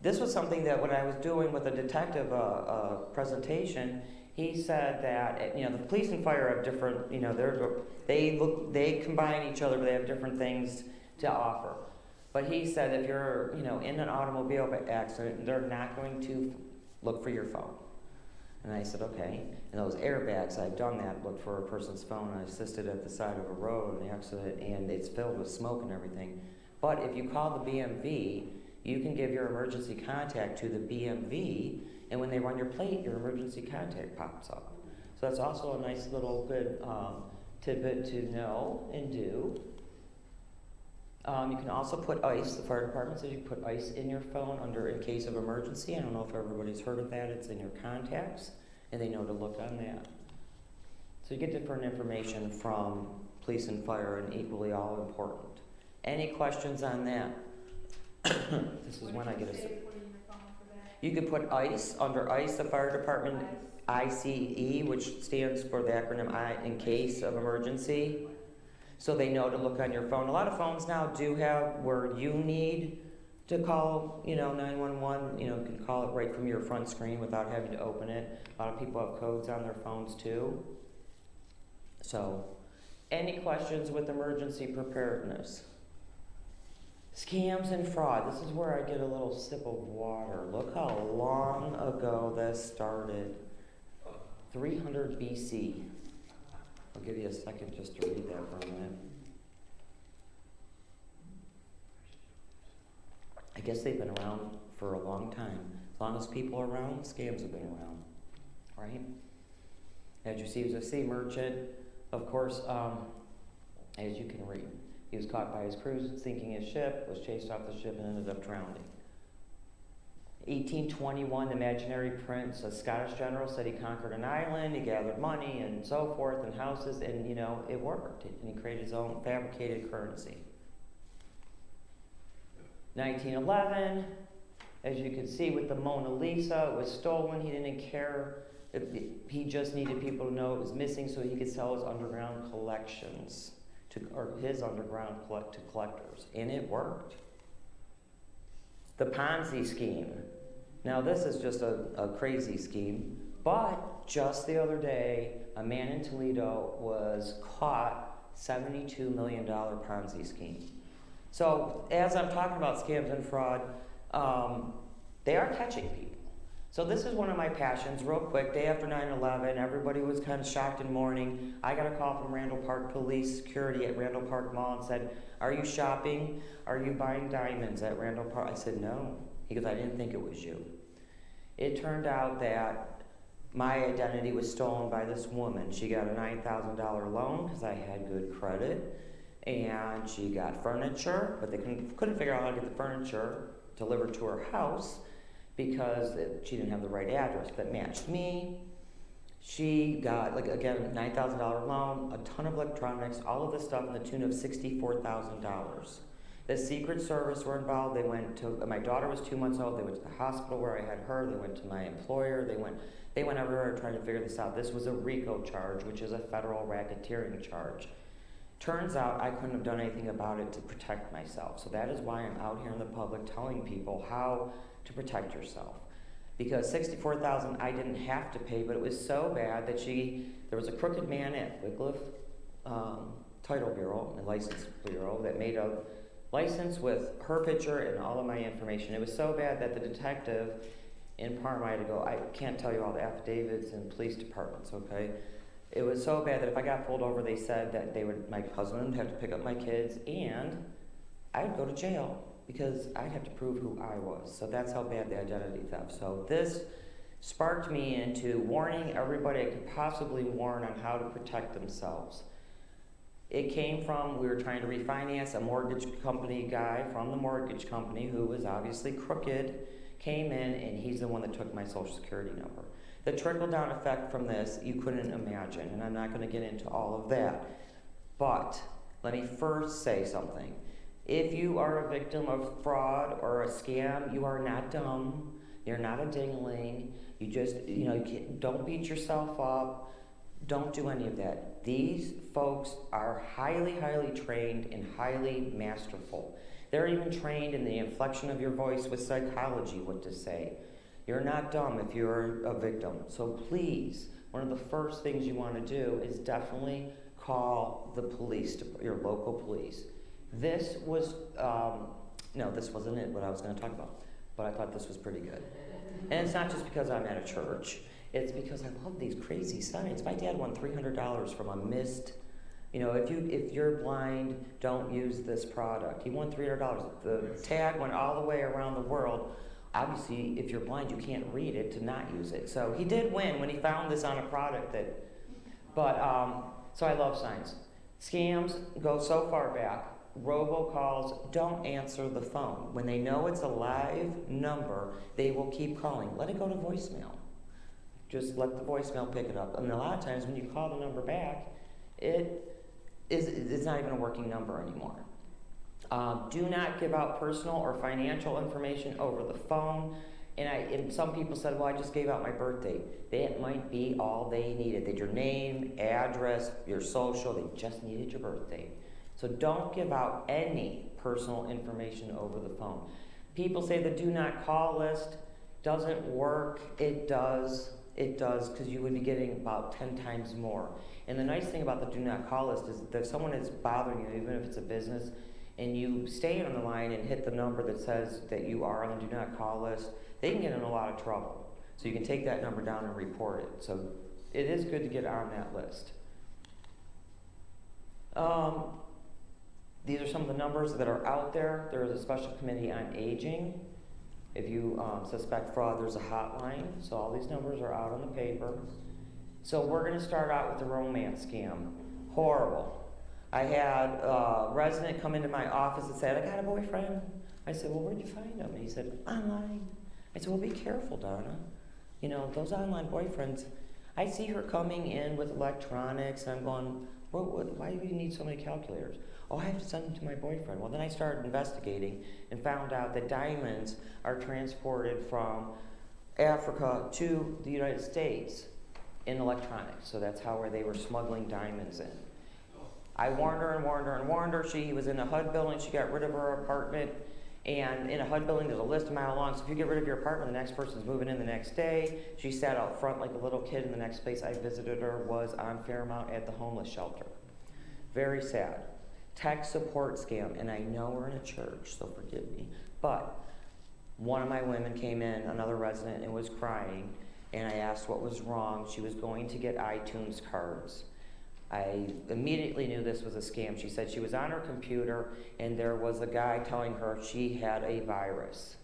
This was something that when I was doing with a detective presentation, he said that the police and fire have different, they combine each other, but they have different things to offer. But he said if you're in an automobile accident, they're not going to look for your phone. And I said, okay. And those airbags, I've done that, looked for a person's phone. I assisted at the side of a road in the accident, and it's filled with smoke and everything. But if you call the BMV, you can give your emergency contact to the BMV, and when they run your plate, your emergency contact pops up. So that's also a nice little good tidbit to know and do. You can also put ice. The fire department says you can put ice in your phone in case of emergency. I don't know if everybody's heard of that. It's in your contacts, and they know to look on that. So you get different information from police and fire, and equally all important. Any questions on that? This is when I get a. You could put ICE under ICE, the fire department, ICE, which stands for the acronym I, in case of emergency. So they know to look on your phone. A lot of phones now do have where you need to call, 911. You can call it right from your front screen without having to open it. A lot of people have codes on their phones too. So, any questions with emergency preparedness? Scams and fraud. This is where I get a little sip of water. Look how long ago this started. 300 BC. I'll give you a second just to read that for a minute. I guess they've been around for a long time. As long as people are around, scams have been around, right? As you see, he was a sea merchant. Of course, as you can read, he was caught by his crew sinking his ship, was chased off the ship, and ended up drowning. 1821, the imaginary prince, a Scottish general, said he conquered an island, he gathered money and so forth and houses, and it worked. And he created his own fabricated currency. 1911, as you can see with the Mona Lisa, it was stolen. He didn't care. He just needed people to know it was missing so he could sell his underground collections or his underground to collectors, and it worked. The Ponzi scheme. Now this is just a crazy scheme, but just the other day, a man in Toledo was caught $72 million Ponzi scheme. So as I'm talking about scams and fraud, they are catching people. So this is one of my passions, real quick. Day after 9/11, everybody was kind of shocked and mourning. I got a call from Randall Park Police Security at Randall Park Mall and said, "Are you shopping? Are you buying diamonds at Randall Park?" I said, "No." He goes, "I didn't think it was you." It turned out that my identity was stolen by this woman. She got a $9,000 loan because I had good credit, and she got furniture, but they couldn't figure out how to get the furniture delivered to her house because she didn't have the right address that matched me. She got, like, again, a $9,000 loan, a ton of electronics, all of this stuff in the tune of $64,000. The Secret Service were involved. They went to, my daughter was 2 months old. They went to the hospital where I had her. They went to my employer. They went everywhere trying to figure this out. This was a RICO charge, which is a federal racketeering charge. Turns out I couldn't have done anything about it to protect myself. So that is why I'm out here in the public telling people how to protect yourself. Because $64,000 I didn't have to pay, but it was so bad that there was a crooked man at Wycliffe Title Bureau and License Bureau that made a license with her picture and all of my information. It was so bad that the detective in Parma, I had to go, I can't tell you all the affidavits and police departments, okay? It was so bad that if I got pulled over, they said that my husband would have to pick up my kids and I'd go to jail because I'd have to prove who I was. So that's how bad the identity theft. So this sparked me into warning everybody I could possibly warn on how to protect themselves. It came from, we were trying to refinance, a mortgage company guy from the mortgage company who was obviously crooked, came in and he's the one that took my social security number. The trickle-down effect from this, you couldn't imagine, and I'm not going to get into all of that. But let me first say something. If you are a victim of fraud or a scam, you are not dumb. You're not a dingling. You just, don't beat yourself up. Don't do any of that. These folks are highly, highly trained and highly masterful. They're even trained in the inflection of your voice with psychology, what to say. You're not dumb if you're a victim. So please, one of the first things you want to do is definitely call the police, your local police. This was, no, this wasn't it, what I was going to talk about, but I thought this was pretty good. And it's not just because I'm at a church. It's because I love these crazy signs. My dad won $300 from a missed, if you're blind, don't use this product. He won $300. The tag went all the way around the world. Obviously, if you're blind, you can't read it to not use it. So he did win when he found this on a product so I love signs. Scams go so far back. Robocalls, don't answer the phone. When they know it's a live number, they will keep calling. Let it go to voicemail. Just let the voicemail pick it up. And a lot of times when you call the number back, it's not even a working number anymore. Do not give out personal or financial information over the phone. And some people said, well, I just gave out my birthday. That might be all they needed. They had your name, address, your social. They just needed your birthday. So don't give out any personal information over the phone. People say the do not call list doesn't work. It does. It does, because you would be getting about 10 times more. And the nice thing about the do not call list is that if someone is bothering you, even if it's a business, and you stay on the line and hit the number that says that you are on the do not call list, they can get in a lot of trouble. So you can take that number down and report it. So it is good to get on that list. These are some of the numbers that are out there. There is a special committee on aging. If you suspect fraud, there's a hotline. So all these numbers are out on the paper. So we're going to start out with the romance scam. Horrible. I had a resident come into my office and said, I got a boyfriend. I said, well, where'd you find him? And he said, online. I said, well, be careful, Donna. Those online boyfriends, I see her coming in with electronics, and I'm going, Why do you need so many calculators? Oh, I have to send them to my boyfriend. Well, then I started investigating and found out that diamonds are transported from Africa to the United States in electronics. So that's where they were smuggling diamonds in. I warned her and warned her and warned her. She was in a HUD building. She got rid of her apartment. And in a HUD building, there's a list a mile long. So if you get rid of your apartment, the next person's moving in the next day. She sat out front like a little kid. And the next place I visited her was on Fairmount at the homeless shelter. Very sad. Tech support scam. And I know we're in a church, so forgive me. But one of my women came in, another resident, and was crying. And I asked what was wrong. She was going to get iTunes cards. I immediately knew this was a scam. She said she was on her computer and there was a guy telling her she had a virus.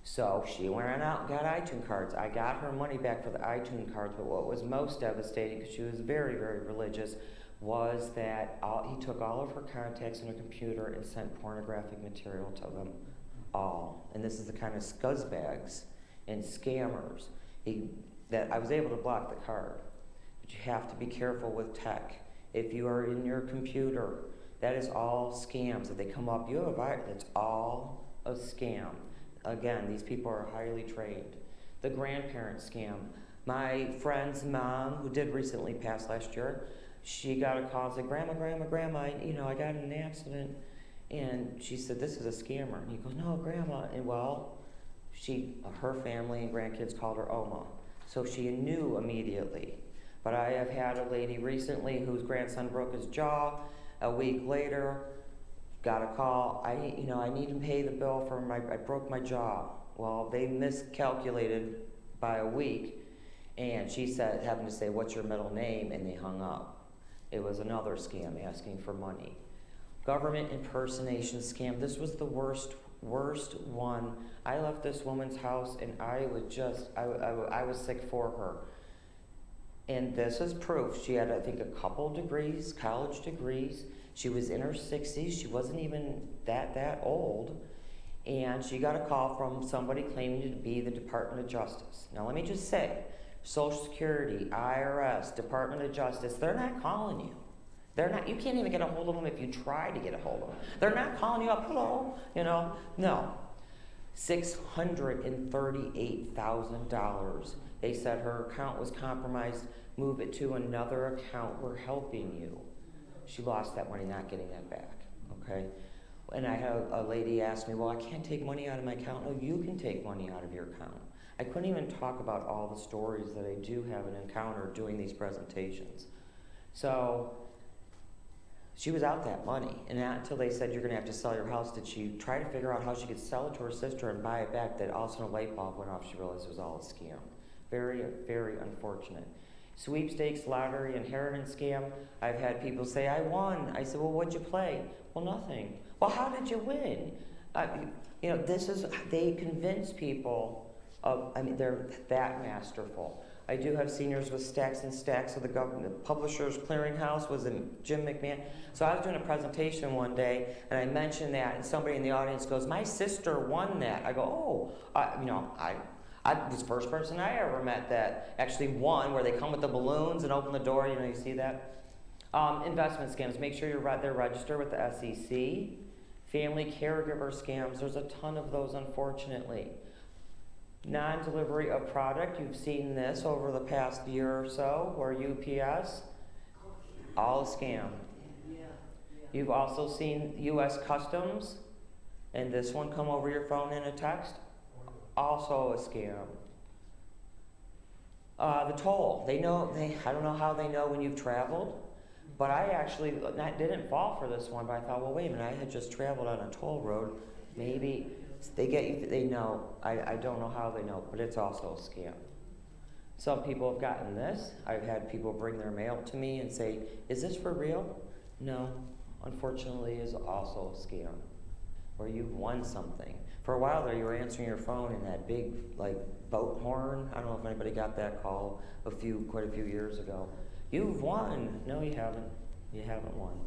So she went out and got iTunes cards. I got her money back for the iTunes cards, but what was most devastating, because she was very, very religious, was that he took all of her contacts on her computer and sent pornographic material to them all. And this is the kind of scuzzbags and scammers that I was able to block the card. But you have to be careful with tech. If you are in your computer, that is all scams. If they come up, you have a virus, it's all a scam. Again, these people are highly trained. The grandparent scam. My friend's mom, who did recently pass last year, she got a call and said, Grandma, I got in an accident. And she said, this is a scammer. And he goes, no, Grandma. And well, her family and grandkids called her Oma. So she knew immediately. But I have had a lady recently whose grandson broke his jaw. A week later, got a call. I need to pay the bill for I broke my jaw. Well, they miscalculated by a week, and she happened to say, what's your middle name? And they hung up. It was another scam asking for money. Government impersonation scam. This was the worst one. I left this woman's house, and I was sick for her. And this is proof. She had, I think, a couple degrees, college degrees. She was in her 60s. She wasn't even that old. And she got a call from somebody claiming to be the Department of Justice. Now, let me just say, Social Security, IRS, Department of Justice, they're not calling you. You can't even get a hold of them if you try to get a hold of them. They're not calling you up, hello, no. $638,000. They said her account was compromised. Move it to another account. We're helping you. She lost that money, not getting that back. Okay? And I had a lady ask me, well, I can't take money out of my account. No, you can take money out of your account. I couldn't even talk about all the stories that I do have an encounter doing these presentations. So she was out that money. And not until they said you're going to have to sell your house did she try to figure out how she could sell it to her sister and buy it back. That all of a sudden a light bulb went off. She realized it was all a scam. Very, very unfortunate. Sweepstakes, lottery, inheritance scam. I've had people say, I won. I said, well, what'd you play? Well, nothing. Well, how did you win? They convince people they're that masterful. I do have seniors with stacks and stacks of the government. The Publishers Clearinghouse was in Jim McMahon. So I was doing a presentation one day, and I mentioned that, and somebody in the audience goes, my sister won that. I go, I was the first person I ever met that actually won, where they come with the balloons and open the door, you see that? Investment scams, make sure they're registered with the SEC. Family caregiver scams, there's a ton of those, unfortunately. Non-delivery of product, you've seen this over the past year or so, or UPS, all a scam. You've also seen U.S. Customs, and this one come over your phone in a text, also a scam. The toll, I don't know how they know when you've traveled, but I actually didn't fall for this one, but I thought, well, wait a minute, I had just traveled on a toll road, maybe they get you, they know. I don't know how they know, but it's also a scam. Some people have gotten this. I've had people bring their mail to me and say, is this for real? No, unfortunately, is also a scam, where you've won something. For a while there, you were answering your phone in that big, boat horn. I don't know if anybody got that call quite a few years ago. You've won. No, you haven't. You haven't won.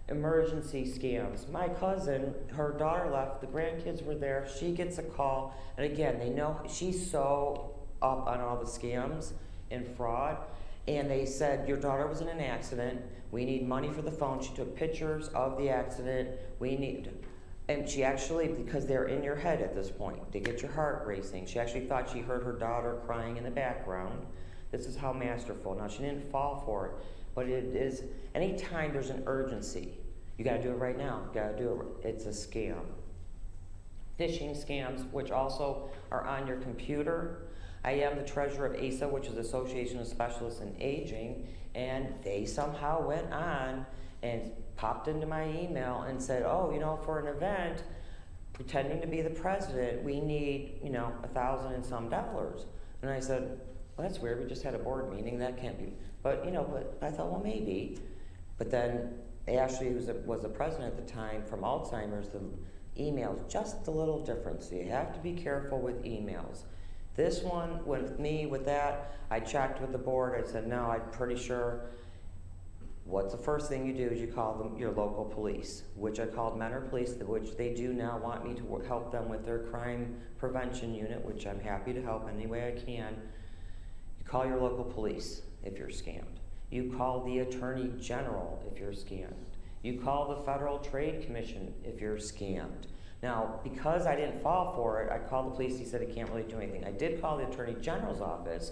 Emergency scams. My cousin, her daughter left, the grandkids were there, she gets a call, and again, they know she's so up on all the scams and fraud, and they said, your daughter was in an accident, we need money for the phone. She took pictures of the accident, and she actually, because they're in your head at this point, they get your heart racing, she actually thought she heard her daughter crying in the background. This is how masterful. Now, she didn't fall for it, but it is, anytime there's an urgency, you gotta do it right now, you gotta do it, it's a scam. Phishing scams, which also are on your computer. I am the treasurer of ASA, which is Association of Specialists in Aging, and they somehow went on and popped into my email and said, oh, for an event, pretending to be the president, we need, $1,000 and some dollars. And I said, well, that's weird, we just had a board meeting, that can't be. But, but I thought, well, maybe. But then Ashley, who was the president at the time from Alzheimer's, the emails, just a little different. So you have to be careful with emails. This one, with that, I checked with the board. I said, no, I'm pretty sure. What's the first thing you do is you call your local police, which I called Mentor Police, which they do now want me to help them with their crime prevention unit, which I'm happy to help any way I can. You call your local police if you're scammed. You call the Attorney General if you're scammed. You call the Federal Trade Commission if you're scammed. Now, because I didn't fall for it, I called the police. He said he can't really do anything. I did call the Attorney General's office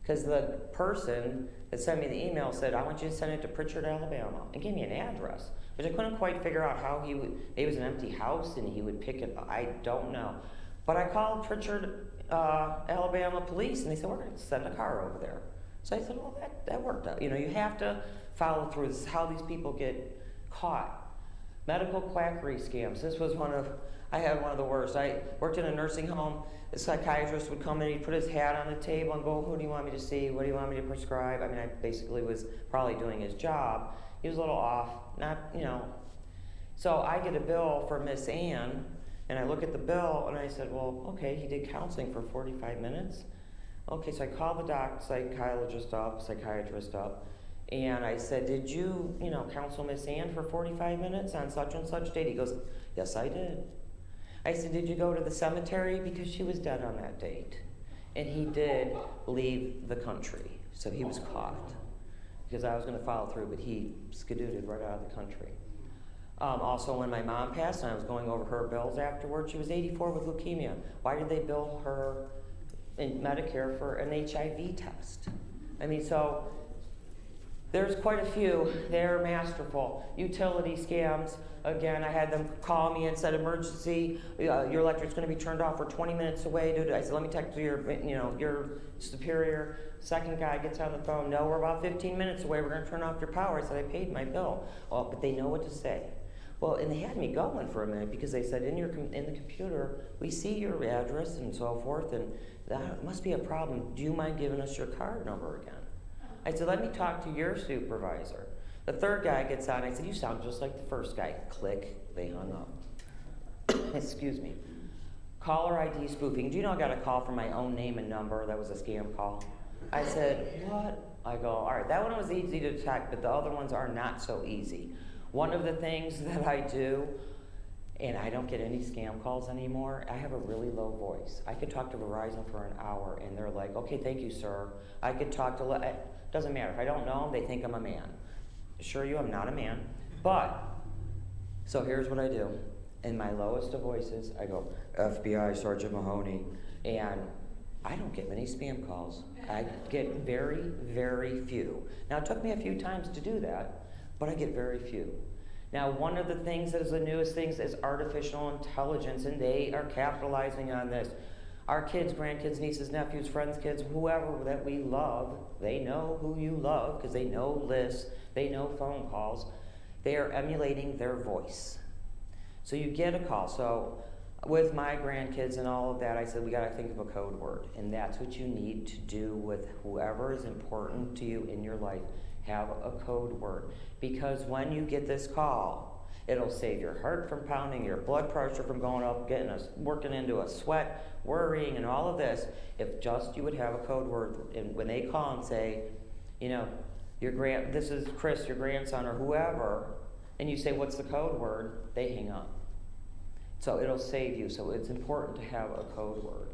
because the person that sent me the email said, I want you to send it to Pritchard, Alabama, and gave me an address, which I couldn't quite figure out how he would, it was an empty house and he would pick it up. I don't know. But I called Pritchard, Alabama police, and they said, we're going to send a car over there. So I said, well, that worked out. You have to follow through. This is how these people get caught. Medical quackery scams. This was I had one of the worst. I worked in a nursing home. The psychiatrist would come in, he'd put his hat on the table and go, who do you want me to see? What do you want me to prescribe? I mean, I basically was probably doing his job. He was a little off, So I get a bill for Miss Ann, and I look at the bill, and I said, well, okay, he did counseling for 45 minutes. Okay, so I called the psychiatrist up, and I said, did you, counsel Miss Ann for 45 minutes on such and such date? He goes, yes, I did. I said, did you go to the cemetery? Because she was dead on that date. And he did leave the country, so he was caught. Because I was going to follow through, but he skedaddled right out of the country. Also, when my mom passed and I was going over her bills afterwards, she was 84 with leukemia. Why did they bill her in Medicare for an HIV test? I mean, so there's quite a few. They're masterful. Utility scams. Again, I had them call me and said, emergency, your electric's going to be turned off. We're 20 minutes away. I said, let me text your superior. Second guy gets on the phone. No, we're about 15 minutes away. We're going to turn off your power. I said, I paid my bill. Well, but they know what to say. Well, and they had me going for a minute because they said, in the computer, we see your address and so forth, and that must be a problem. Do you mind giving us your card number again? I said, let me talk to your supervisor. The third guy gets on. I said, you sound just like the first guy. Click. They hung up. Excuse me. Caller ID spoofing. Do you know I got a call from my own name and number? That was a scam call. I said, what? I go, all right, that one was easy to detect, but the other ones are not so easy. One of the things that I do, and I don't get any scam calls anymore, I have a really low voice. I could talk to Verizon for an hour, and they're like, okay, thank you, sir. I could talk to, it doesn't matter. If I don't know them, they think I'm a man. Assure you I'm not a man. But, so here's what I do. In my lowest of voices, I go, FBI Sergeant Mahoney, and I don't get many spam calls. I get very, very few. Now, it took me a few times to do that, but I get very few. Now, one of the things that is the newest things is artificial intelligence, and they are capitalizing on this. Our kids, grandkids, nieces, nephews, friends, kids, whoever that we love, they know who you love because they know lists, they know phone calls. They are emulating their voice. So you get a call. So with my grandkids and all of that, I said, we got to think of a code word. And that's what you need to do with whoever is important to you in your life. Have a code word. Because when you get this call, it'll save your heart from pounding, your blood pressure from going up, working into a sweat, worrying, and all of this. If just you would have a code word, and when they call and say, this is Chris, your grandson, or whoever, and you say, what's the code word? They hang up. So it'll save you. So it's important to have a code word.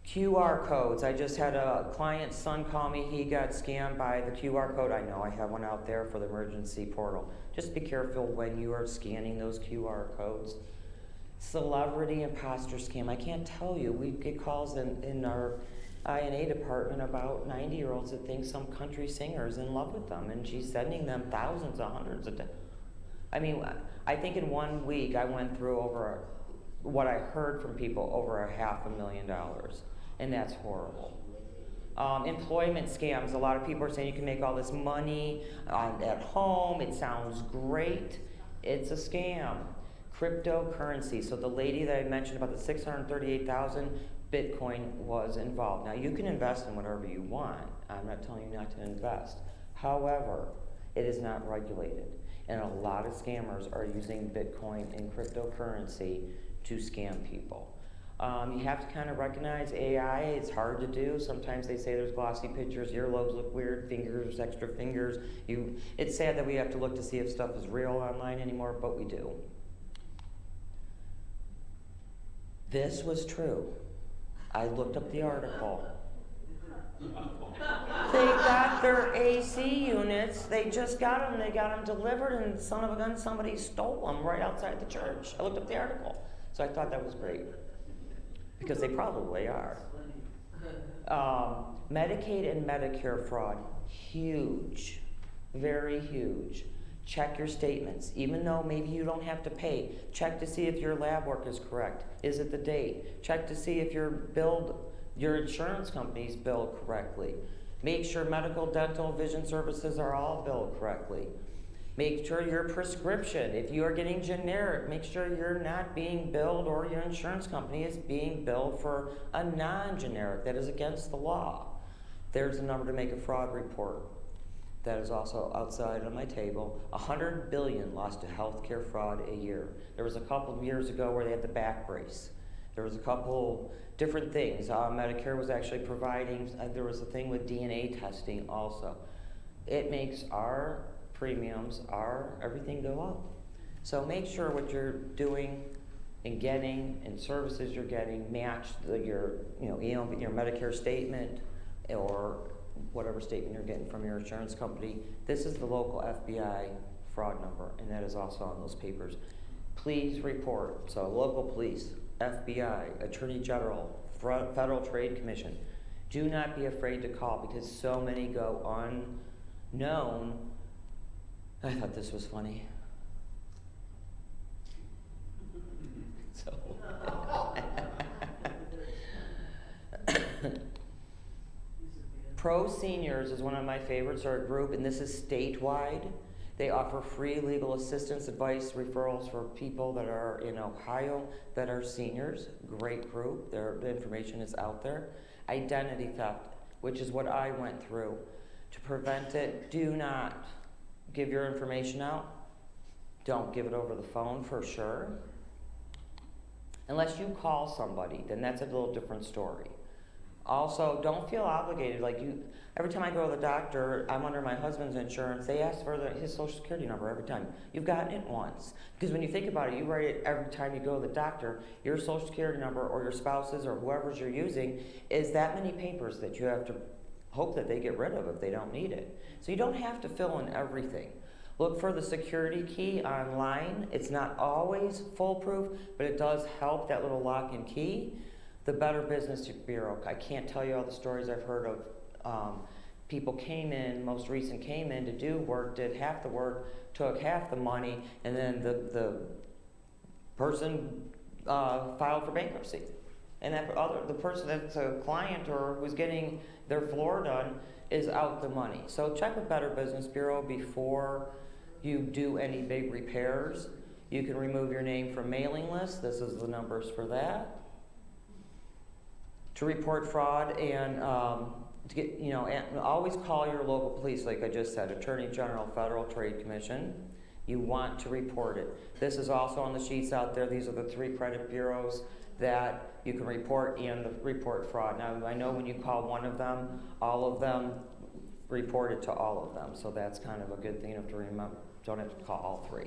QR codes. I just had a client's son call me. He got scammed by the QR code. I know I have one out there for the emergency portal. Just be careful when you are scanning those QR codes. Celebrity imposter scam. I can't tell you. We get calls in our I&A department about 90-year-olds that think some country singer is in love with them, and she's sending them thousands or hundreds of. I mean, I think in 1 week I went through what I heard from people over $500,000, and that's horrible. Employment scams. A lot of people are saying you can make all this money at home. It sounds great. It's a scam. Cryptocurrency. So the lady that I mentioned about the 638,000 Bitcoin was involved. Now you can invest in whatever you want. I'm not telling you not to invest. However, it is not regulated. And a lot of scammers are using Bitcoin and cryptocurrency to scam people. You have to kind of recognize AI. It's hard to do. Sometimes they say there's glossy pictures, earlobes look weird, fingers, extra fingers. It's sad that we have to look to see if stuff is real online anymore, but we do. This was true. I looked up the article. They got their AC units. They just got them. They got them delivered, and son of a gun, somebody stole them right outside the church. I looked up the article. So I thought that was great. Because they probably are. Medicaid and Medicare fraud, huge. Very huge. Check your statements. Even though maybe you don't have to pay, check to see if your lab work is correct. Is it the date? Check to see if your insurance company's billed correctly. Make sure medical, dental, vision services are all billed correctly. Make sure your prescription, if you are getting generic, make sure you're not being billed or your insurance company is being billed for a non-generic. That is against the law. There's a number to make a fraud report. That is also outside on my table. $100 billion lost to healthcare fraud a year. There was a couple of years ago where they had the back brace. There was a couple different things. Medicare was actually providing, there was a thing with DNA testing also. It makes our premiums, everything go up. So make sure what you're doing and getting and services you're getting match your Medicare statement or whatever statement you're getting from your insurance company. This is the local FBI fraud number, and that is also on those papers. Please report. So local police, FBI, Attorney General, Federal Trade Commission. Do not be afraid to call because so many go unknown. I thought this was funny. So Pro Seniors is one of my favorites, are a group, and this is statewide. They offer free legal assistance, advice, referrals for people that are in Ohio that are seniors. Great group. The information is out there. Identity theft, which is what I went through. To prevent it, do not give your information out. Don't give it over the phone for sure. Unless you call somebody, then that's a little different story. Also, don't feel obligated. Every time I go to the doctor, I'm under my husband's insurance. They ask for his social security number every time. You've gotten it once. Because when you think about it, you write it every time you go to the doctor. Your social security number or your spouse's or whoever's you're using is that many papers that you have to hope that they get rid of if they don't need it. So you don't have to fill in everything. Look for the security key online. It's not always foolproof, but it does help, that little lock and key. The Better Business Bureau. I can't tell you all the stories I've heard of. People most recent came in to do work, did half the work, took half the money, and then the person filed for bankruptcy. And the person that's a client or who's getting their floor done is out the money. So check with Better Business Bureau before you do any big repairs. You can remove your name from mailing lists. This is the numbers for that. To report fraud and and always call your local police, like I just said, Attorney General, Federal Trade Commission. You want to report it. This is also on the sheets out there. These are the 3 credit bureaus that you can report and report fraud. Now, I know when you call one of them, all of them report it to all of them. So that's kind of a good thing to remember. Don't have to call all 3.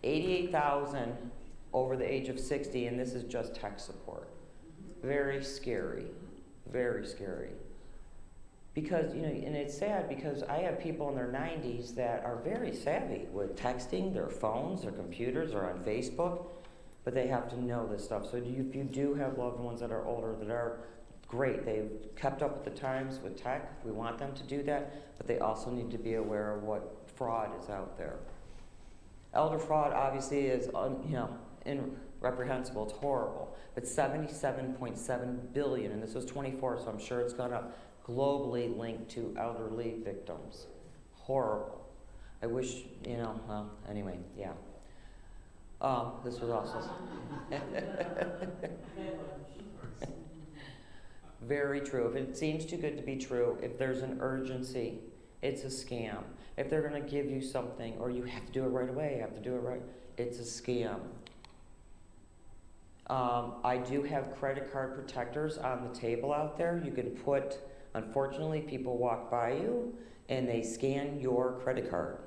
88,000 over the age of 60, and this is just tech support. Very scary. Very scary. Because, you know, and it's sad because I have people in their 90s that are very savvy with texting, their phones, their computers, or on Facebook, but they have to know this stuff. So if you do have loved ones that are older that are great, they've kept up with the times with tech, we want them to do that, but they also need to be aware of what fraud is out there. Elder fraud obviously is, reprehensible, it's horrible, but 77.7 billion, and this was 24, so I'm sure it's gone up, globally linked to elderly victims. Horrible. I wish, anyway, yeah. This was also very true. If it seems too good to be true, if there's an urgency, it's a scam. If they're going to give you something, or you have to do it right away, you have to do it right, it's a scam. I do have credit card protectors on the table out there. You can put, unfortunately, people walk by you and they scan your credit card.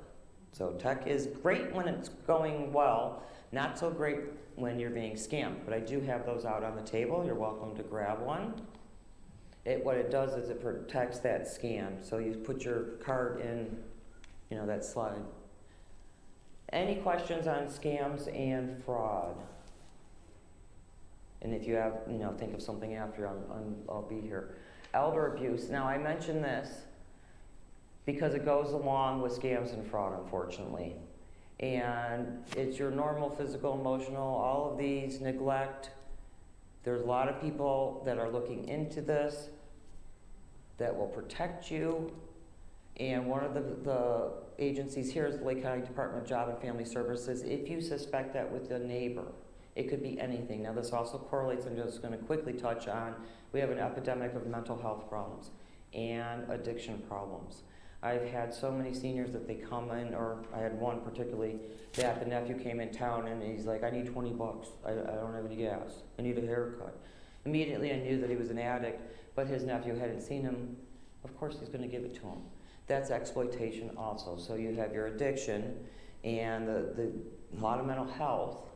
So tech is great when it's going well, not so great when you're being scammed. But I do have those out on the table. You're welcome to grab one. What it does is it protects that scan. So you put your card in, that slide. Any questions on scams and fraud? And if you have, think of something after, I'll be here. Elder abuse. Now, I mention this because it goes along with scams and fraud, unfortunately. And it's your normal physical, emotional, all of these, neglect. There's a lot of people that are looking into this that will protect you. And one of the agencies here is the Lake County Department of Job and Family Services. If you suspect that with a neighbor, it could be anything. Now, this also correlates, I'm just going to quickly touch on, we have an epidemic of mental health problems and addiction problems. I've had so many seniors that they come in, or I had one particularly that the nephew came in town and he's like, I need 20 bucks. I don't have any gas. I need a haircut. Immediately I knew that he was an addict, but his nephew hadn't seen him. Of course he's going to give it to him. That's exploitation also. So you have your addiction and a lot of mental health.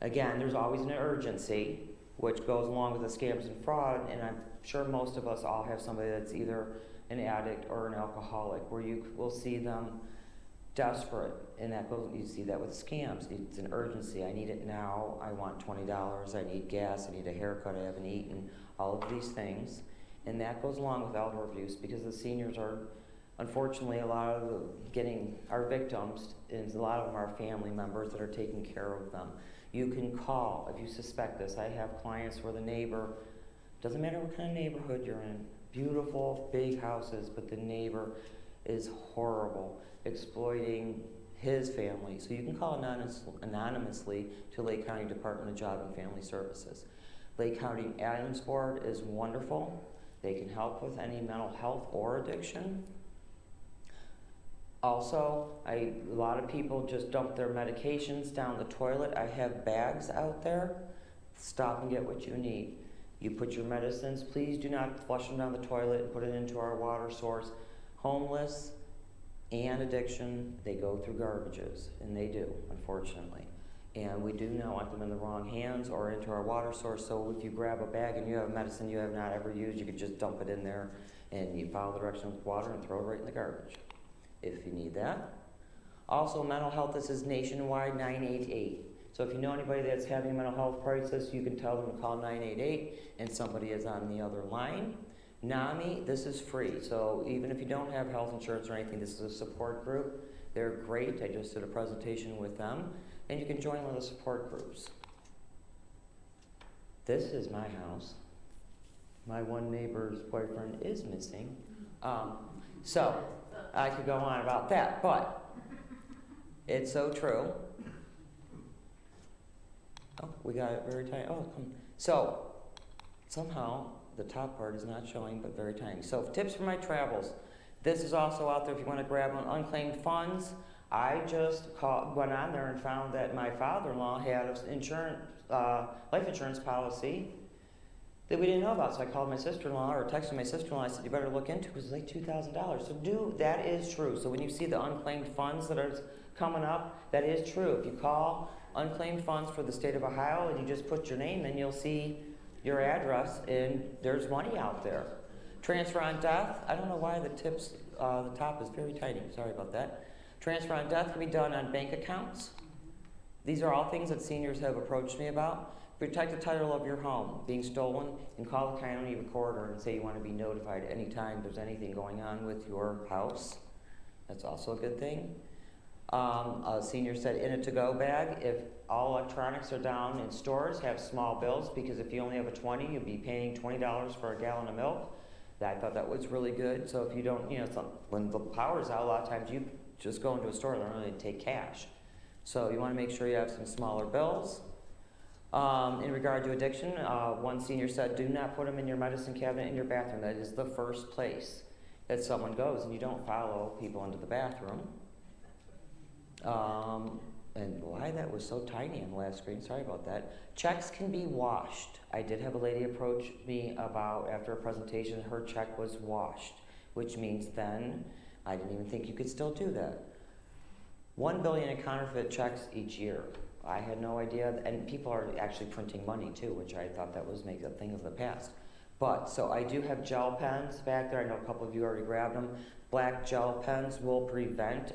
Again, there's always an urgency, which goes along with the scams and fraud, and I'm sure most of us all have somebody that's either an addict or an alcoholic, where you will see them desperate, and you see that with scams. It's an urgency. I need it now. I want $20. I need gas. I need a haircut. I haven't eaten. All of these things, and that goes along with elder abuse because the seniors are, unfortunately, a lot of our victims, and a lot of them are family members that are taking care of them. You can call if you suspect this. I have clients where the neighbor, doesn't matter what kind of neighborhood you're in, beautiful, big houses, but the neighbor is horrible, exploiting his family. So you can call anonymously to Lake County Department of Job and Family Services. Lake County Adams Board is wonderful. They can help with any mental health or addiction. Also, a lot of people just dump their medications down the toilet. I have bags out there. Stop and get what you need. You put your medicines, please do not flush them down the toilet and put it into our water source. Homeless and addiction, they go through garbages, and they do, unfortunately. And we do not want them in the wrong hands or into our water source, so if you grab a bag and you have medicine you have not ever used, you could just dump it in there and you follow the directions with water and throw it right in the garbage if you need that. Also, mental health, this is nationwide, 988. So if you know anybody that's having a mental health crisis, you can tell them to call 988 and somebody is on the other line. NAMI, this is free. So even if you don't have health insurance or anything, this is a support group. They're great. I just did a presentation with them. And you can join one of the support groups. This is my house. My one neighbor's boyfriend is missing. So I could go on about that, but it's so true. Oh, we got it very tiny. Oh, come. So somehow the top part is not showing, but very tiny. So tips for my travels. This is also out there if you want to grab one. Unclaimed funds. I just went on there and found that my father-in-law had an life insurance policy that we didn't know about. So I called my sister-in-law or texted my sister-in-law. I said, you better look into it. It was like $2,000. So that is true. So when you see the unclaimed funds that are coming up, that is true. If you call unclaimed funds for the state of Ohio and you just put your name in, you'll see your address, and there's money out there. Transfer on death, I don't know why the top is very tiny, sorry about that. Transfer on death can be done on bank accounts. These are all things that seniors have approached me about. Protect the title of your home being stolen, and call the county recorder and say you want to be notified anytime there's anything going on with your house. That's also a good thing. A senior said in a to-go bag, if all electronics are down in stores, have small bills, because if you only have a 20, you'll be paying $20 for a gallon of milk. I thought that was really good. So if you don't, when the power's out, a lot of times you just go into a store, they're only take cash. So you want to make sure you have some smaller bills. In regard to addiction, one senior said, do not put them in your medicine cabinet in your bathroom. That is the first place that someone goes, and you don't follow people into the bathroom. And why that was so tiny on the last screen, sorry about that. Checks can be washed. I did have a lady approach me about, after a presentation, her check was washed, which means then, I didn't even think you could still do that. 1 billion in counterfeit checks each year. I had no idea, and people are actually printing money too, which I thought that was maybe a thing of the past. But, so I do have gel pens back there. I know a couple of you already grabbed them. Black gel pens will prevent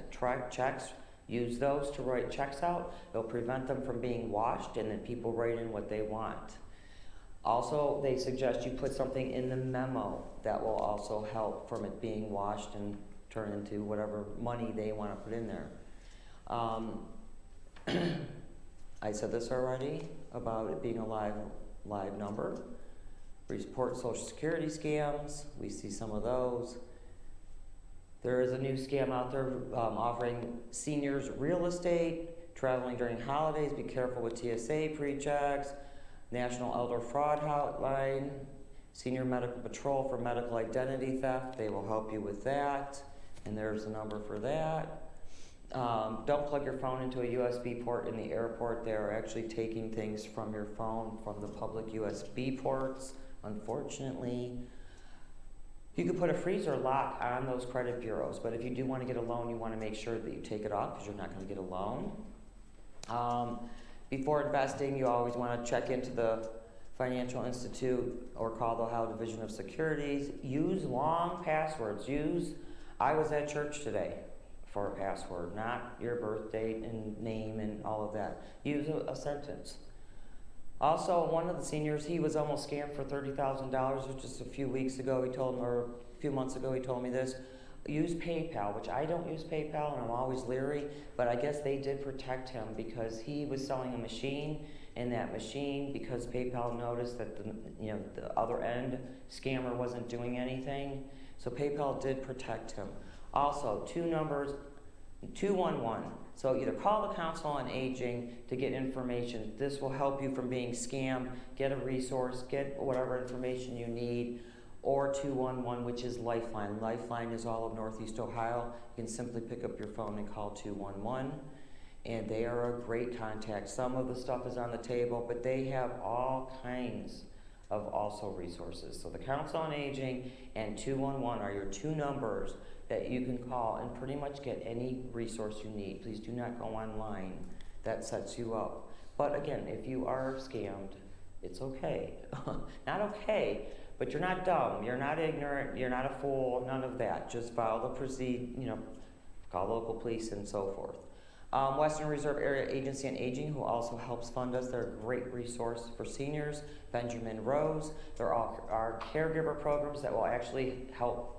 checks. Use those to write checks out. They'll prevent them from being washed, and then people write in what they want. Also, they suggest you put something in the memo that will also help from it being washed and turn into whatever money they want to put in there. I said this already about it being a live number. Report Social Security scams. We see some of those. There is a new scam out there offering seniors real estate, traveling during holidays. Be careful with TSA pre-checks, National Elder Fraud Hotline, Senior Medical Patrol for medical identity theft. They will help you with that, and there's the number for that. Don't plug your phone into a USB port in the airport. They are actually taking things from your phone from the public USB ports, unfortunately. You can put a freezer lock on those credit bureaus, but if you do want to get a loan, you want to make sure that you take it off because you're not going to get a loan. Before investing, you always want to check into the financial institute or call the Ohio Division of Securities. Use long passwords. I was at church today for a password, not your birth date and name and all of that. Use a sentence. Also, one of the seniors, he was almost scammed for $30,000 just a few months ago, he told me this. Use PayPal, which I don't use PayPal and I'm always leery, but I guess they did protect him because he was selling a machine, and that machine, because PayPal noticed that the other end scammer wasn't doing anything, so PayPal did protect him. Also, 2 numbers, 211. So either call the Council on Aging to get information. This will help you from being scammed, get a resource, get whatever information you need, or 211, which is Lifeline. Lifeline is all of Northeast Ohio. You can simply pick up your phone and call 211, and they are a great contact. Some of the stuff is on the table, but they have all kinds of also resources. So the Council on Aging and 211 are your 2 numbers that you can call and pretty much get any resource you need. Please do not go online. That sets you up. But again, if you are scammed, it's okay. Not okay, but you're not dumb, you're not ignorant, you're not a fool, none of that. Just follow the call local police and so forth. Western Reserve Area Agency on Aging, who also helps fund us. They're a great resource for seniors. Benjamin Rose. There are caregiver programs that will actually help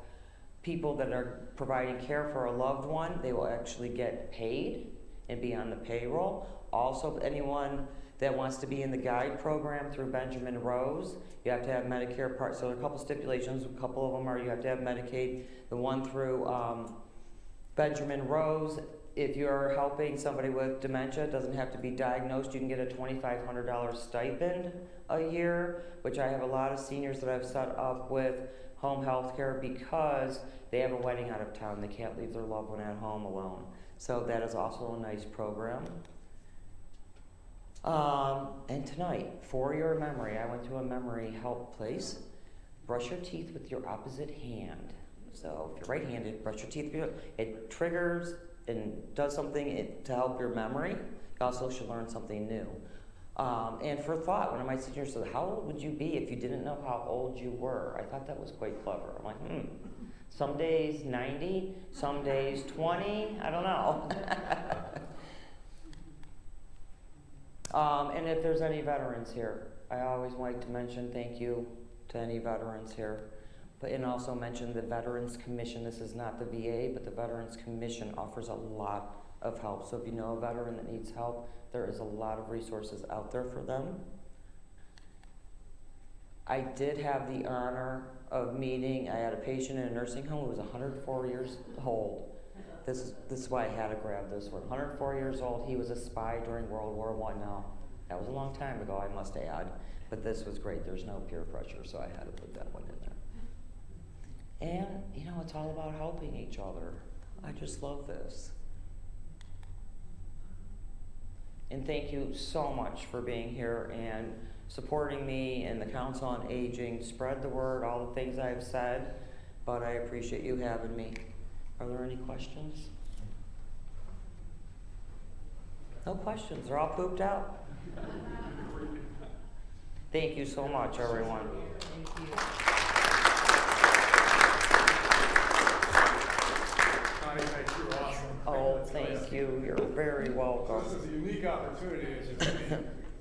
people that are providing care for a loved one. They will actually get paid and be on the payroll. Also, anyone that wants to be in the guide program through Benjamin Rose, you have to have Medicare Part. So there are a couple stipulations. A couple of them are you have to have Medicaid. The one through Benjamin Rose, if you're helping somebody with dementia, it doesn't have to be diagnosed. You can get a $2,500 stipend a year, which I have a lot of seniors that I've set up with home health care because they have a wedding out of town. They can't leave their loved one at home alone. So that is also a nice program. And tonight, for your memory, I went to a memory help place. Brush your teeth with your opposite hand. So if you're right-handed, brush your teeth. It triggers and does something to help your memory. You also should learn something new. And for thought, one of my seniors said, how old would you be if you didn't know how old you were? I thought that was quite clever. I'm like, some days 90, some days 20, I don't know. And if there's any veterans here, I always like to mention thank you to any veterans here. And also mention the Veterans Commission. This is not the VA, but the Veterans Commission offers a lot of help. So if you know a veteran that needs help, there is a lot of resources out there for them. I did have the honor of meeting, I had a patient in a nursing home who was 104 years old. This is why I had to grab this one. 104 years old, he was a spy during World War I now. That was a long time ago, I must add. But this was great, there's no peer pressure, so I had to put that one in there. And, you know, it's all about helping each other. I just love this. And thank you so much for being here and supporting me and the Council on Aging. Spread the word, all the things I've said, but I appreciate you having me. Are there any questions? No questions, they're all pooped out. Thank you so much, everyone.
Connie, thank you, awesome.
Oh,
That's
thank
nice.
you, you're very welcome.
So this is a unique opportunity, as you see.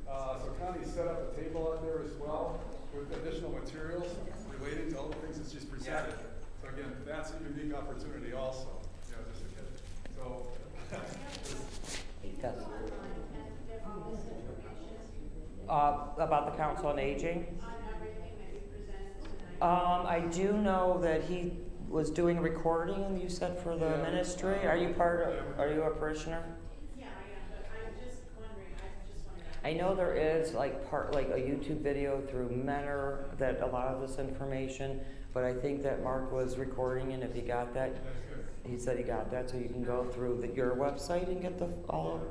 So Connie set up a table out there as well with additional materials related to all the things that she's presented. So again, that's a unique opportunity also, you know, just to get, so.
Yes. About the Council on Aging? I do know that he was doing a recording, you said, for the
Yeah.
ministry. Are you are you a parishioner?
Yeah, I am, but I'm just wondering,
I know there is like a YouTube video through Mentor that a lot of this information, but I think that Mark was recording, and if he got that, he said he got that, so you can go through your website and get all of.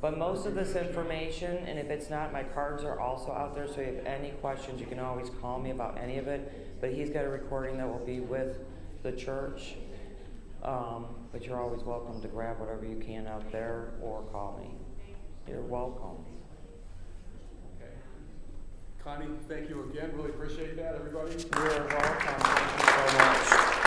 But most of this information, and if it's not, my cards are also out there, so if you have any questions, you can always call me about any of it. But he's got a recording that will be with the church. But you're always welcome to grab whatever you can out there or call me. You're welcome.
Okay. Connie, thank you again. Really appreciate that, everybody.
You're welcome. Thank you so much.